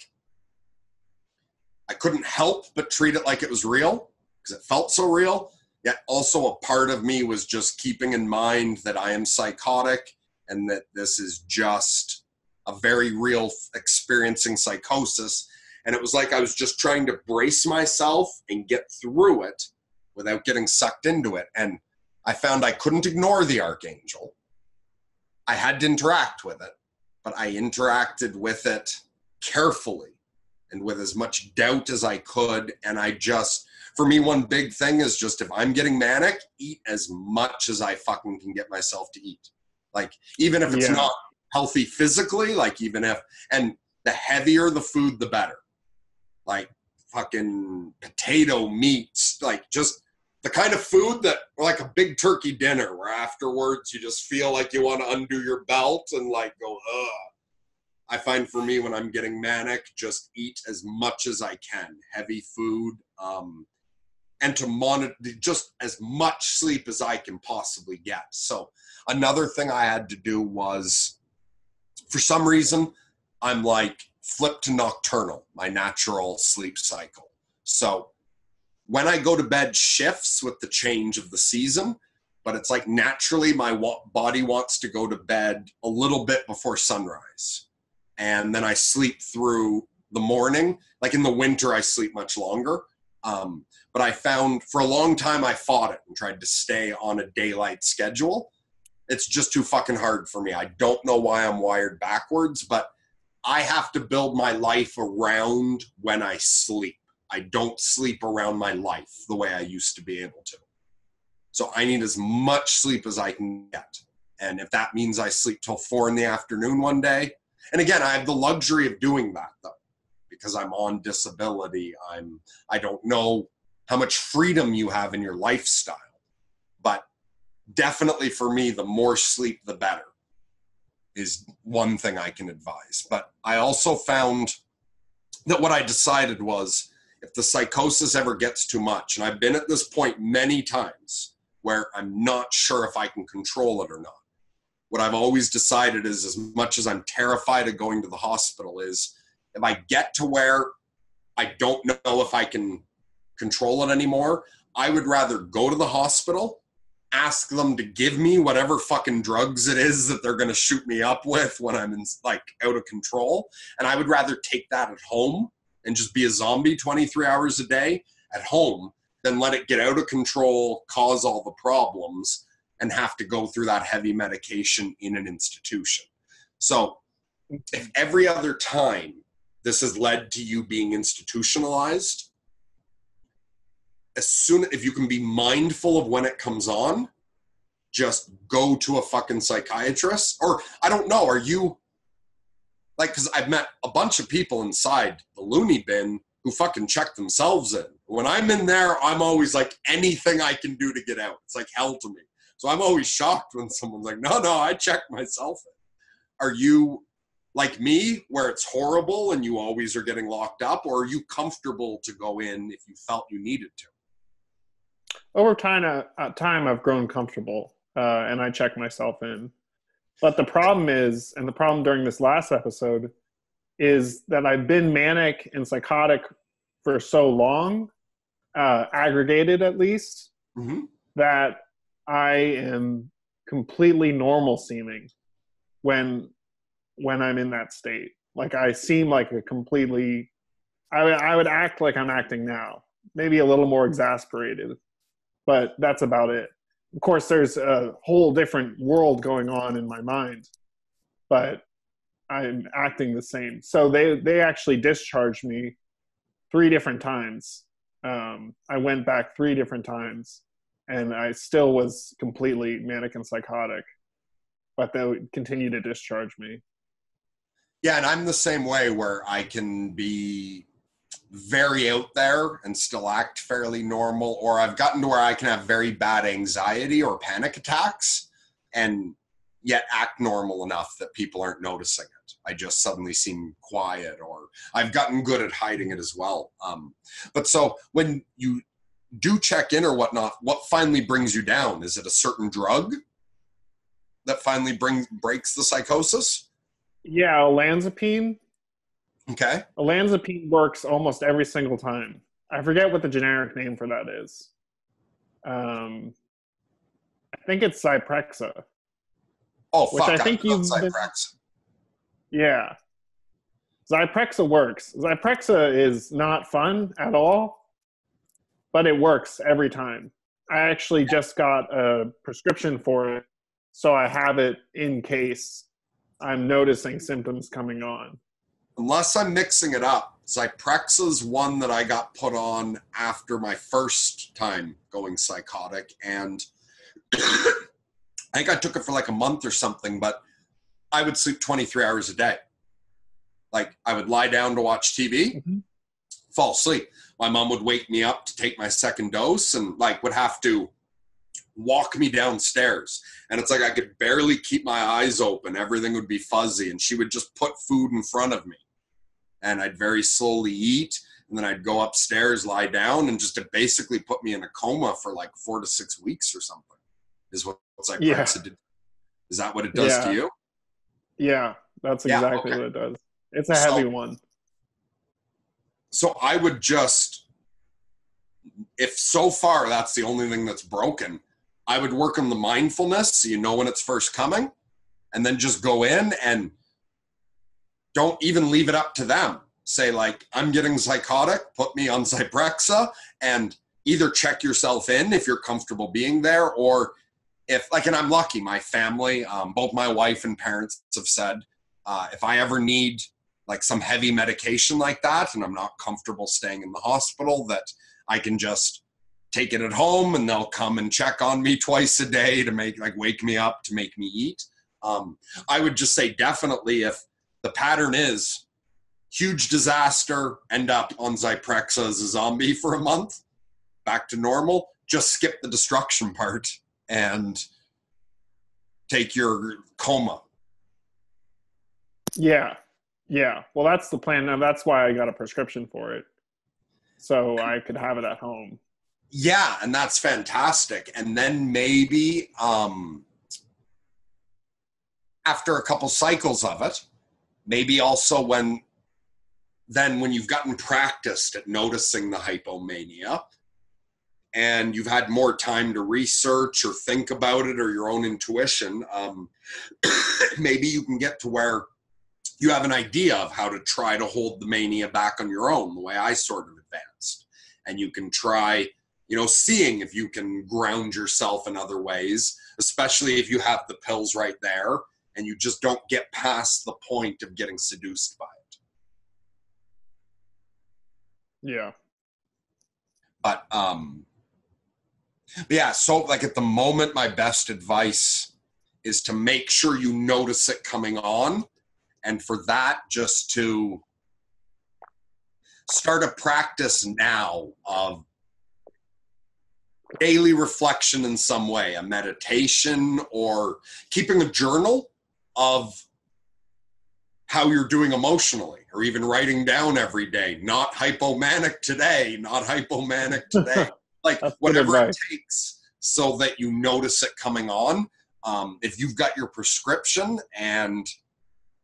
couldn't help but treat it like it was real because it felt so real. Yet also a part of me was just keeping in mind that I am psychotic and that this is just a very real experiencing psychosis. And it was like I was just trying to brace myself and get through it without getting sucked into it. And I found I couldn't ignore the archangel. I had to interact with it, but I interacted with it carefully and with as much doubt as I could. And I just, for me, one big thing is just, if I'm getting manic, eat as much as I fucking can get myself to eat. Like, even if it's not healthy physically, like even if, and the heavier the food, the better. Like fucking potato meats, like just the kind of food that, like a big turkey dinner where afterwards you just feel like you want to undo your belt and like go, ugh. I find for me, when I'm getting manic, just eat as much as I can, heavy food, and to monitor just as much sleep as I can possibly get. So another thing I had to do was, for some reason, I'm like flipped to nocturnal, my natural sleep cycle. So when I go to bed shifts with the change of the season, but it's like naturally my body wants to go to bed a little bit before sunrise. And then I sleep through the morning. Like in the winter, I sleep much longer. But I found for a long time, I fought it and tried to stay on a daylight schedule. It's just too fucking hard for me. I don't know why I'm wired backwards, but I have to build my life around when I sleep. I don't sleep around my life the way I used to be able to. So I need as much sleep as I can get. And if that means I sleep till 4 p.m. one day, and again, I have the luxury of doing that though, because I'm on disability. I don't know how much freedom you have in your lifestyle, but definitely for me, the more sleep, the better is one thing I can advise. But I also found that what I decided was, if the psychosis ever gets too much, and I've been at this point many times where I'm not sure if I can control it or not. What I've always decided is, as much as I'm terrified of going to the hospital, is if I get to where I don't know if I can control it anymore, I would rather go to the hospital, ask them to give me whatever fucking drugs it is that they're going to shoot me up with when I'm in, like, out of control. And I would rather take that at home and just be a zombie 23 hours a day at home than let it get out of control, cause all the problems, and have to go through that heavy medication in an institution. So if every other time this has led to you being institutionalized, if you can be mindful of when it comes on, just go to a fucking psychiatrist. Or I don't know, are you, like, because I've met a bunch of people inside the loony bin who fucking check themselves in. When I'm in there, I'm always like, anything I can do to get out. It's like hell to me. So I'm always shocked when someone's like, no, I checked myself in. Are you like me, where it's horrible and you always are getting locked up, or are you comfortable to go in if you felt you needed to? Over time, I've grown comfortable, and I check myself in. But the problem is, and the problem during this last episode, is that I've been manic and psychotic for so long, aggregated at least, that I am completely normal seeming when I'm in that state. Like, I seem like a completely, I would act like I'm acting now, maybe a little more exasperated, but that's about it. Of course, there's a whole different world going on in my mind, but I'm acting the same. So they actually discharged me 3 different times. I went back 3 different times, and I still was completely manic and psychotic, but they would continue to discharge me. Yeah, and I'm the same way, where I can be very out there and still act fairly normal, or I've gotten to where I can have very bad anxiety or panic attacks and yet act normal enough that people aren't noticing it. I just suddenly seem quiet, or I've gotten good at hiding it as well. But so when you do check in or whatnot, what finally brings you down? Is it a certain drug that finally breaks the psychosis? Yeah, olanzapine. Okay. Olanzapine works almost every single time. I forget what the generic name for that is. I think it's Zyprexa. Oh, fuck. Which I think you've Zyprexa. Yeah. Zyprexa works. Zyprexa is not fun at all, but it works every time. I actually just got a prescription for it, so I have it in case I'm noticing symptoms coming on. Unless I'm mixing it up, Zyprexa's one that I got put on after my first time going psychotic, and I think I took it for like a month or something, but I would sleep 23 hours a day. Like, I would lie down to watch TV, fall asleep. My mom would wake me up to take my second dose and like would have to walk me downstairs. And it's like I could barely keep my eyes open. Everything would be fuzzy. And she would just put food in front of me. And I'd very slowly eat. And then I'd go upstairs, lie down, and just to basically put me in a coma for like 4 to 6 weeks or something is what Zyprexa did. Is that what it does to you? Yeah, that's exactly what it does. It's a heavy one. So I would just, if so far that's the only thing that's broken, I would work on the mindfulness so you know when it's first coming, and then just go in and don't even leave it up to them. Say like, I'm getting psychotic, put me on Zyprexa, and either check yourself in if you're comfortable being there, or if like, and I'm lucky, my family, both my wife and parents have said, if I ever need like some heavy medication like that and I'm not comfortable staying in the hospital, that I can just take it at home and they'll come and check on me twice a day to make like wake me up to make me eat. I would just say definitely if the pattern is huge disaster, end up on Zyprexa as a zombie for a month, back to normal, just skip the destruction part and take your coma. Yeah. Well, that's the plan. Now, that's why I got a prescription for it, so I could have it at home. Yeah, and that's fantastic. And then maybe after a couple cycles of it, maybe also when you've gotten practiced at noticing the hypomania and you've had more time to research or think about it or your own intuition, maybe you can get to where you have an idea of how to try to hold the mania back on your own, the way I sort of advanced. And you can try, seeing if you can ground yourself in other ways, especially if you have the pills right there and you just don't get past the point of getting seduced by it. Yeah. But yeah, so like at the moment, my best advice is to make sure you notice it coming on. And for that, just to start a practice now of daily reflection in some way, a meditation or keeping a journal of how you're doing emotionally, or even writing down every day, not hypomanic today, like whatever it takes so that you notice it coming on. If you've got your prescription and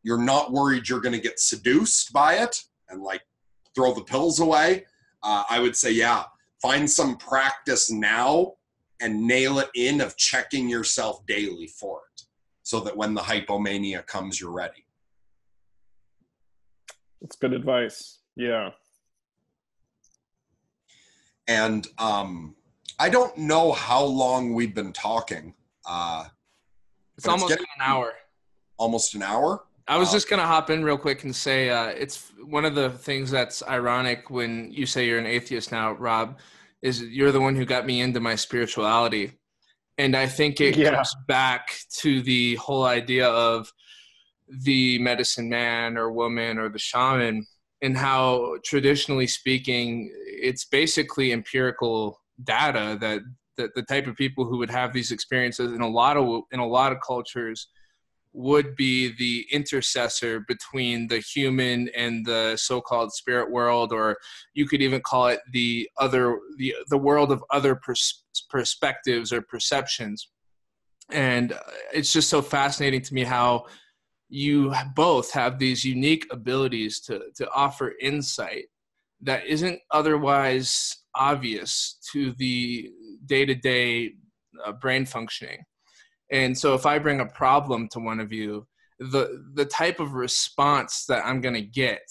you're not worried you're going to get seduced by it and like throw the pills away, I would say, find some practice now and nail it in of checking yourself daily for it so that when the hypomania comes, you're ready. That's good advice. Yeah. And I don't know how long we've been talking. It's almost an hour. Almost an hour? I was just going to hop in real quick and say it's one of the things that's ironic when you say you're an atheist now, Rob, is you're the one who got me into my spirituality. And I think it comes back to the whole idea of the medicine man or woman or the shaman, and how traditionally speaking, it's basically empirical data that the type of people who would have these experiences in a lot of cultures would be the intercessor between the human and the so-called spirit world, or you could even call it the world of other perspectives or perceptions. And it's just so fascinating to me how you both have these unique abilities to offer insight that isn't otherwise obvious to the day-to-day brain functioning. And so if I bring a problem to one of you, the type of response that I'm going to get,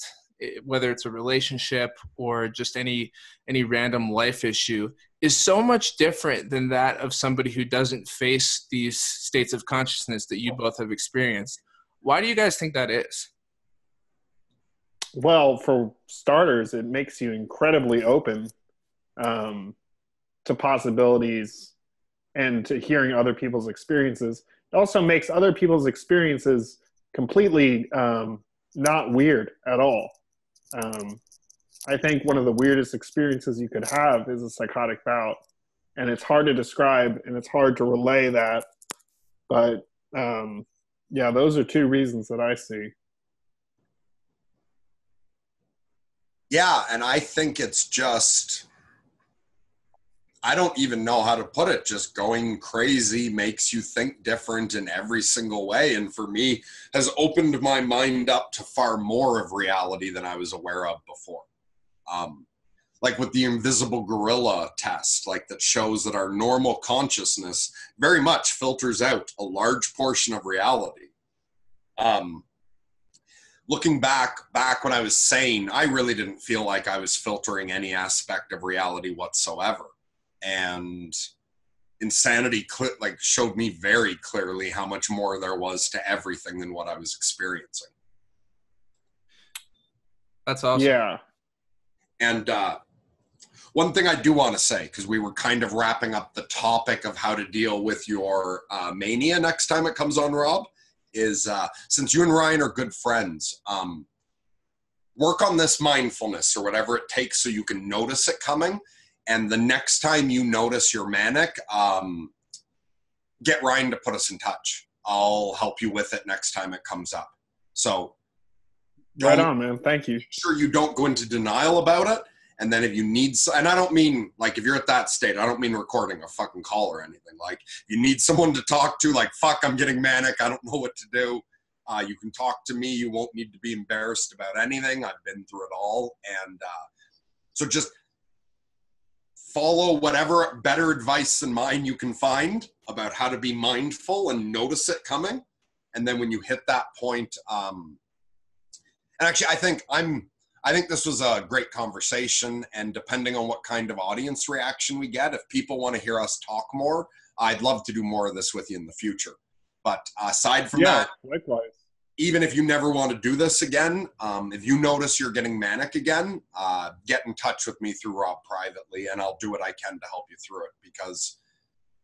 whether it's a relationship or just any random life issue, is so much different than that of somebody who doesn't face these states of consciousness that you both have experienced. Why do you guys think that is? Well, for starters, it makes you incredibly open to possibilities and to hearing other people's experiences. It also makes other people's experiences completely not weird at all. I think one of the weirdest experiences you could have is a psychotic bout, and it's hard to describe and it's hard to relay that. But yeah, those are two reasons that I see. Yeah, and I think it's just, I don't even know how to put it. Just going crazy makes you think different in every single way. And for me, has opened my mind up to far more of reality than I was aware of before. Like with the invisible gorilla test, like that shows that our normal consciousness very much filters out a large portion of reality. Looking back when I was sane, I really didn't feel like I was filtering any aspect of reality whatsoever. And insanity showed me very clearly how much more there was to everything than what I was experiencing. That's awesome. Yeah. And one thing I do want to say, because we were kind of wrapping up the topic of how to deal with your mania next time it comes on, Rob, is since you and Ryan are good friends, work on this mindfulness or whatever it takes so you can notice it coming. And the next time you notice you're manic, get Ryan to put us in touch. I'll help you with it next time it comes up. So right on, man. Thank you. Make sure you don't go into denial about it. And then if you need, and I don't mean like if you're at that state, I don't mean recording a fucking call or anything. Like you need someone to talk to, like, fuck, I'm getting manic. I don't know what to do. You can talk to me. You won't need to be embarrassed about anything. I've been through it all. And so just follow whatever better advice than mine you can find about how to be mindful and notice it coming. And then when you hit that point, and actually, I think this was a great conversation, and depending on what kind of audience reaction we get, if people want to hear us talk more, I'd love to do more of this with you in the future. But aside from that, likewise. Even if you never want to do this again, if you notice you're getting manic again, get in touch with me through Rob privately, and I'll do what I can to help you through it, because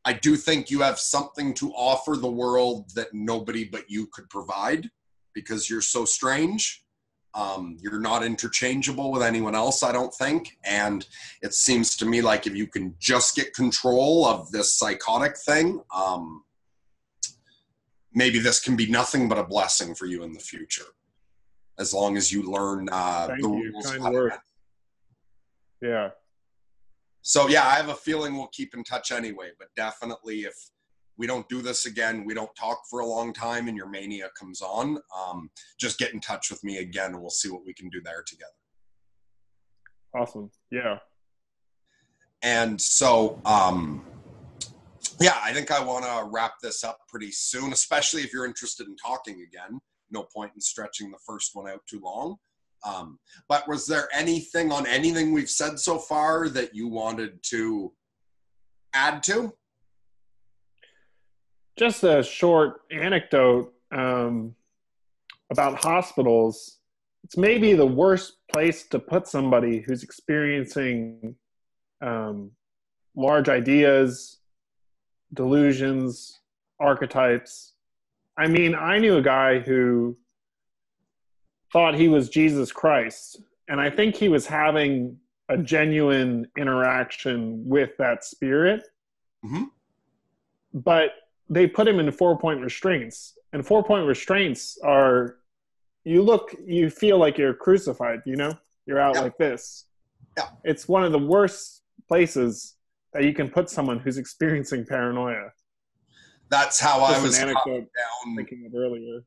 I do think you have something to offer the world that nobody but you could provide, because you're so strange. You're not interchangeable with anyone else, I don't think. And it seems to me like if you can just get control of this psychotic thing, maybe this can be nothing but a blessing for you in the future, as long as you learn the rules. Kind word. Yeah. So yeah, I have a feeling we'll keep in touch anyway, but definitely if we don't do this again, we don't talk for a long time and your mania comes on, just get in touch with me again and we'll see what we can do there together. Awesome. Yeah. And so, yeah, I think I want to wrap this up pretty soon, especially if you're interested in talking again. No point in stretching the first one out too long. But was there anything on anything we've said so far that you wanted to add to? Just a short anecdote about hospitals. It's maybe the worst place to put somebody who's experiencing large ideas, delusions, archetypes. I mean, I knew a guy who thought he was Jesus Christ, and I think he was having a genuine interaction with that spirit. Mm-hmm. But they put him in 4-point restraints, and 4-point restraints are, you feel like you're crucified, you're out like this. Yeah. It's one of the worst places that you can put someone who's experiencing paranoia. That's how I was an cuffed anecdote down. Thinking of earlier.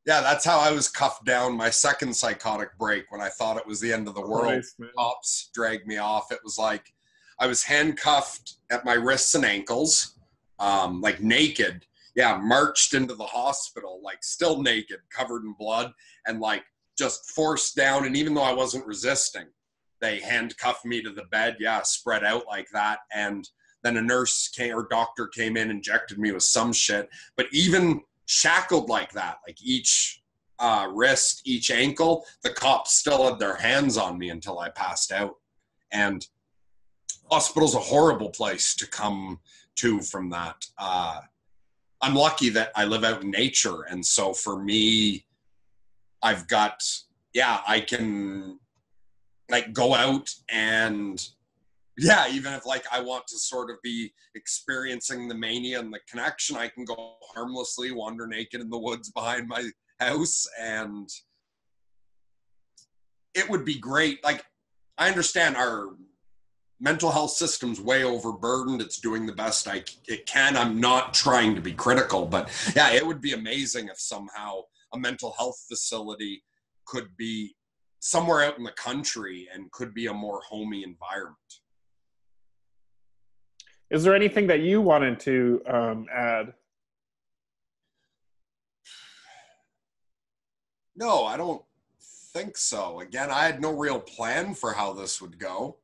Yeah, that's how I was cuffed down my second psychotic break when I thought it was the end of the world. Nice, man. Cops dragged me off. It was like I was handcuffed at my wrists and ankles, like naked. yeah, marched into the hospital, like still naked, covered in blood, and like just forced down. And even though I wasn't resisting, they handcuffed me to the bed, yeah, spread out like that. And then a nurse came, or doctor came in, injected me with some shit. But even shackled like that, like each wrist, each ankle, the cops still had their hands on me until I passed out. And hospital's a horrible place to come to from that. I'm lucky that I live out in nature. And so for me, I've got, yeah, I can like go out and, yeah, even if like I want to sort of be experiencing the mania and the connection, I can go harmlessly, wander naked in the woods behind my house. And it would be great. Like, I understand our mental health system's way overburdened. It's doing the best it can. I'm not trying to be critical, but yeah, it would be amazing if somehow a mental health facility could be somewhere out in the country and could be a more homey environment. Is there anything that you wanted to add? No, I don't think so. Again, I had no real plan for how this would go.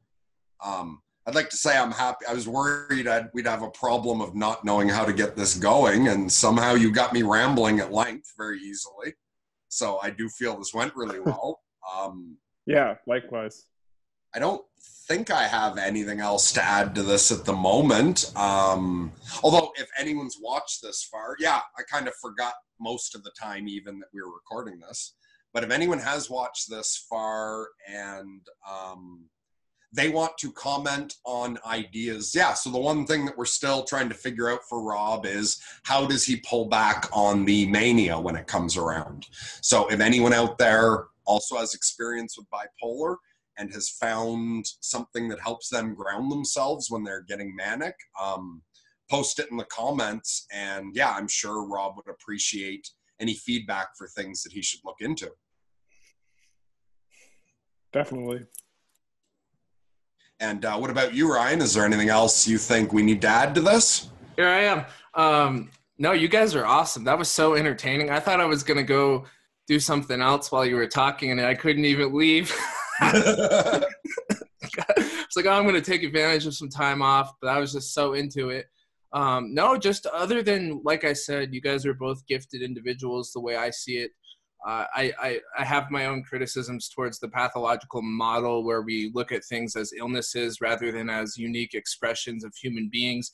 I'd like to say I'm happy. I was worried we'd have a problem of not knowing how to get this going, and somehow you got me rambling at length very easily. So I do feel this went really well. Yeah, likewise. I don't think I have anything else to add to this at the moment. Although if anyone's watched this far, yeah, I kind of forgot most of the time even that we were recording this. But if anyone has watched this far and they want to comment on ideas. Yeah, so the one thing that we're still trying to figure out for Rob is how does he pull back on the mania when it comes around? So if anyone out there also has experience with bipolar and has found something that helps them ground themselves when they're getting manic, post it in the comments. And yeah, I'm sure Rob would appreciate any feedback for things that he should look into. Definitely. And what about you, Ryan? Is there anything else you think we need to add to this? Here I am. No, you guys are awesome. That was so entertaining. I thought I was going to go do something else while you were talking, and I couldn't even leave. It's like, oh, I'm going to take advantage of some time off, but I was just so into it. No, just other than, like I said, you guys are both gifted individuals the way I see it. I have my own criticisms towards the pathological model where we look at things as illnesses rather than as unique expressions of human beings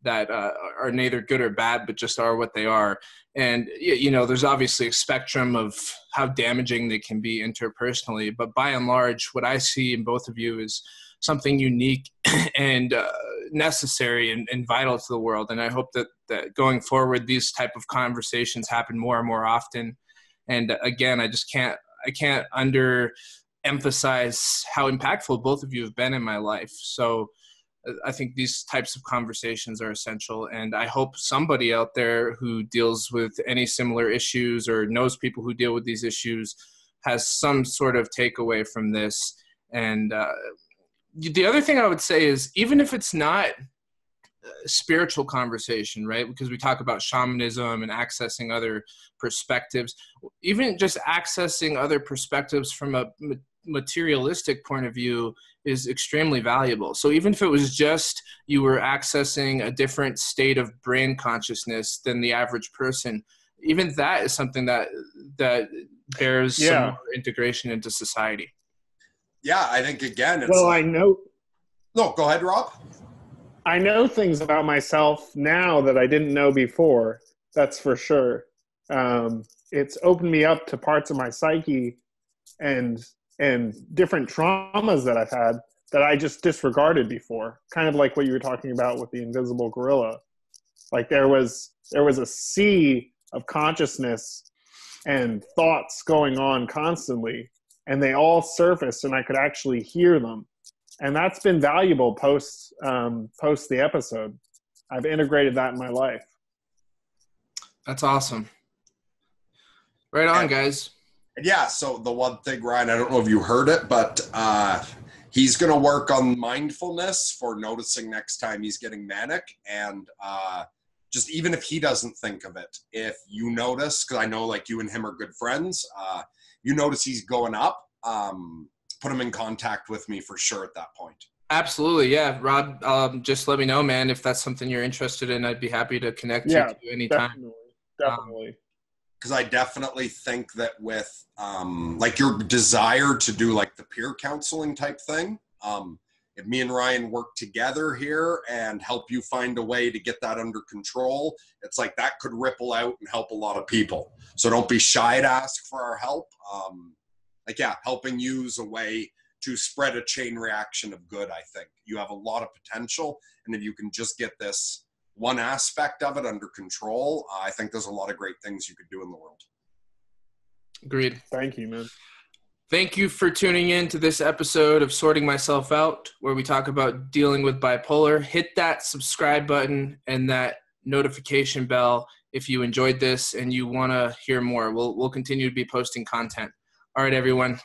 that are neither good or bad, but just are what they are. And, you know, there's obviously a spectrum of how damaging they can be interpersonally. But by and large, what I see in both of you is something unique and necessary and vital to the world. And I hope that going forward, these type of conversations happen more and more often. And again, I can't underemphasize how impactful both of you have been in my life. So I think these types of conversations are essential. And I hope somebody out there who deals with any similar issues or knows people who deal with these issues has some sort of takeaway from this. And the other thing I would say is, even if it's not spiritual conversation, right? Because we talk about shamanism and accessing other perspectives, even just accessing other perspectives from a materialistic point of view is extremely valuable. So even if it was just you were accessing a different state of brain consciousness than the average person, even that is something that bears some more integration into society. Yeah, I think again, it's I know. No, go ahead, Rob. I know things about myself now that I didn't know before. That's for sure. It's opened me up to parts of my psyche and different traumas that I've had that I just disregarded before. Kind of like what you were talking about with the invisible gorilla. Like there was a sea of consciousness and thoughts going on constantly, and they all surfaced, and I could actually hear them. And that's been valuable post the episode. I've integrated that in my life. That's awesome. Right on, guys. Yeah, so the one thing, Ryan, I don't know if you heard it, but he's going to work on mindfulness for noticing next time he's getting manic. And just even if he doesn't think of it, if you notice, because I know like you and him are good friends, you notice he's going up, put him in contact with me for sure at that point. Absolutely. Yeah. Rob, just let me know, man, if that's something you're interested in. I'd be happy to connect you to anytime. Definitely. Because I definitely think that with like your desire to do like the peer counseling type thing, if me and Ryan work together here and help you find a way to get that under control, it's like that could ripple out and help a lot of people. So don't be shy to ask for our help. Helping you is a way to spread a chain reaction of good. I think you have a lot of potential. And if you can just get this one aspect of it under control, I think there's a lot of great things you could do in the world. Agreed. Thank you, man. Thank you for tuning in to this episode of Sorting Myself Out, where we talk about dealing with bipolar. Hit that subscribe button and that notification bell if you enjoyed this and you want to hear more. We'll continue to be posting content. All right, everyone.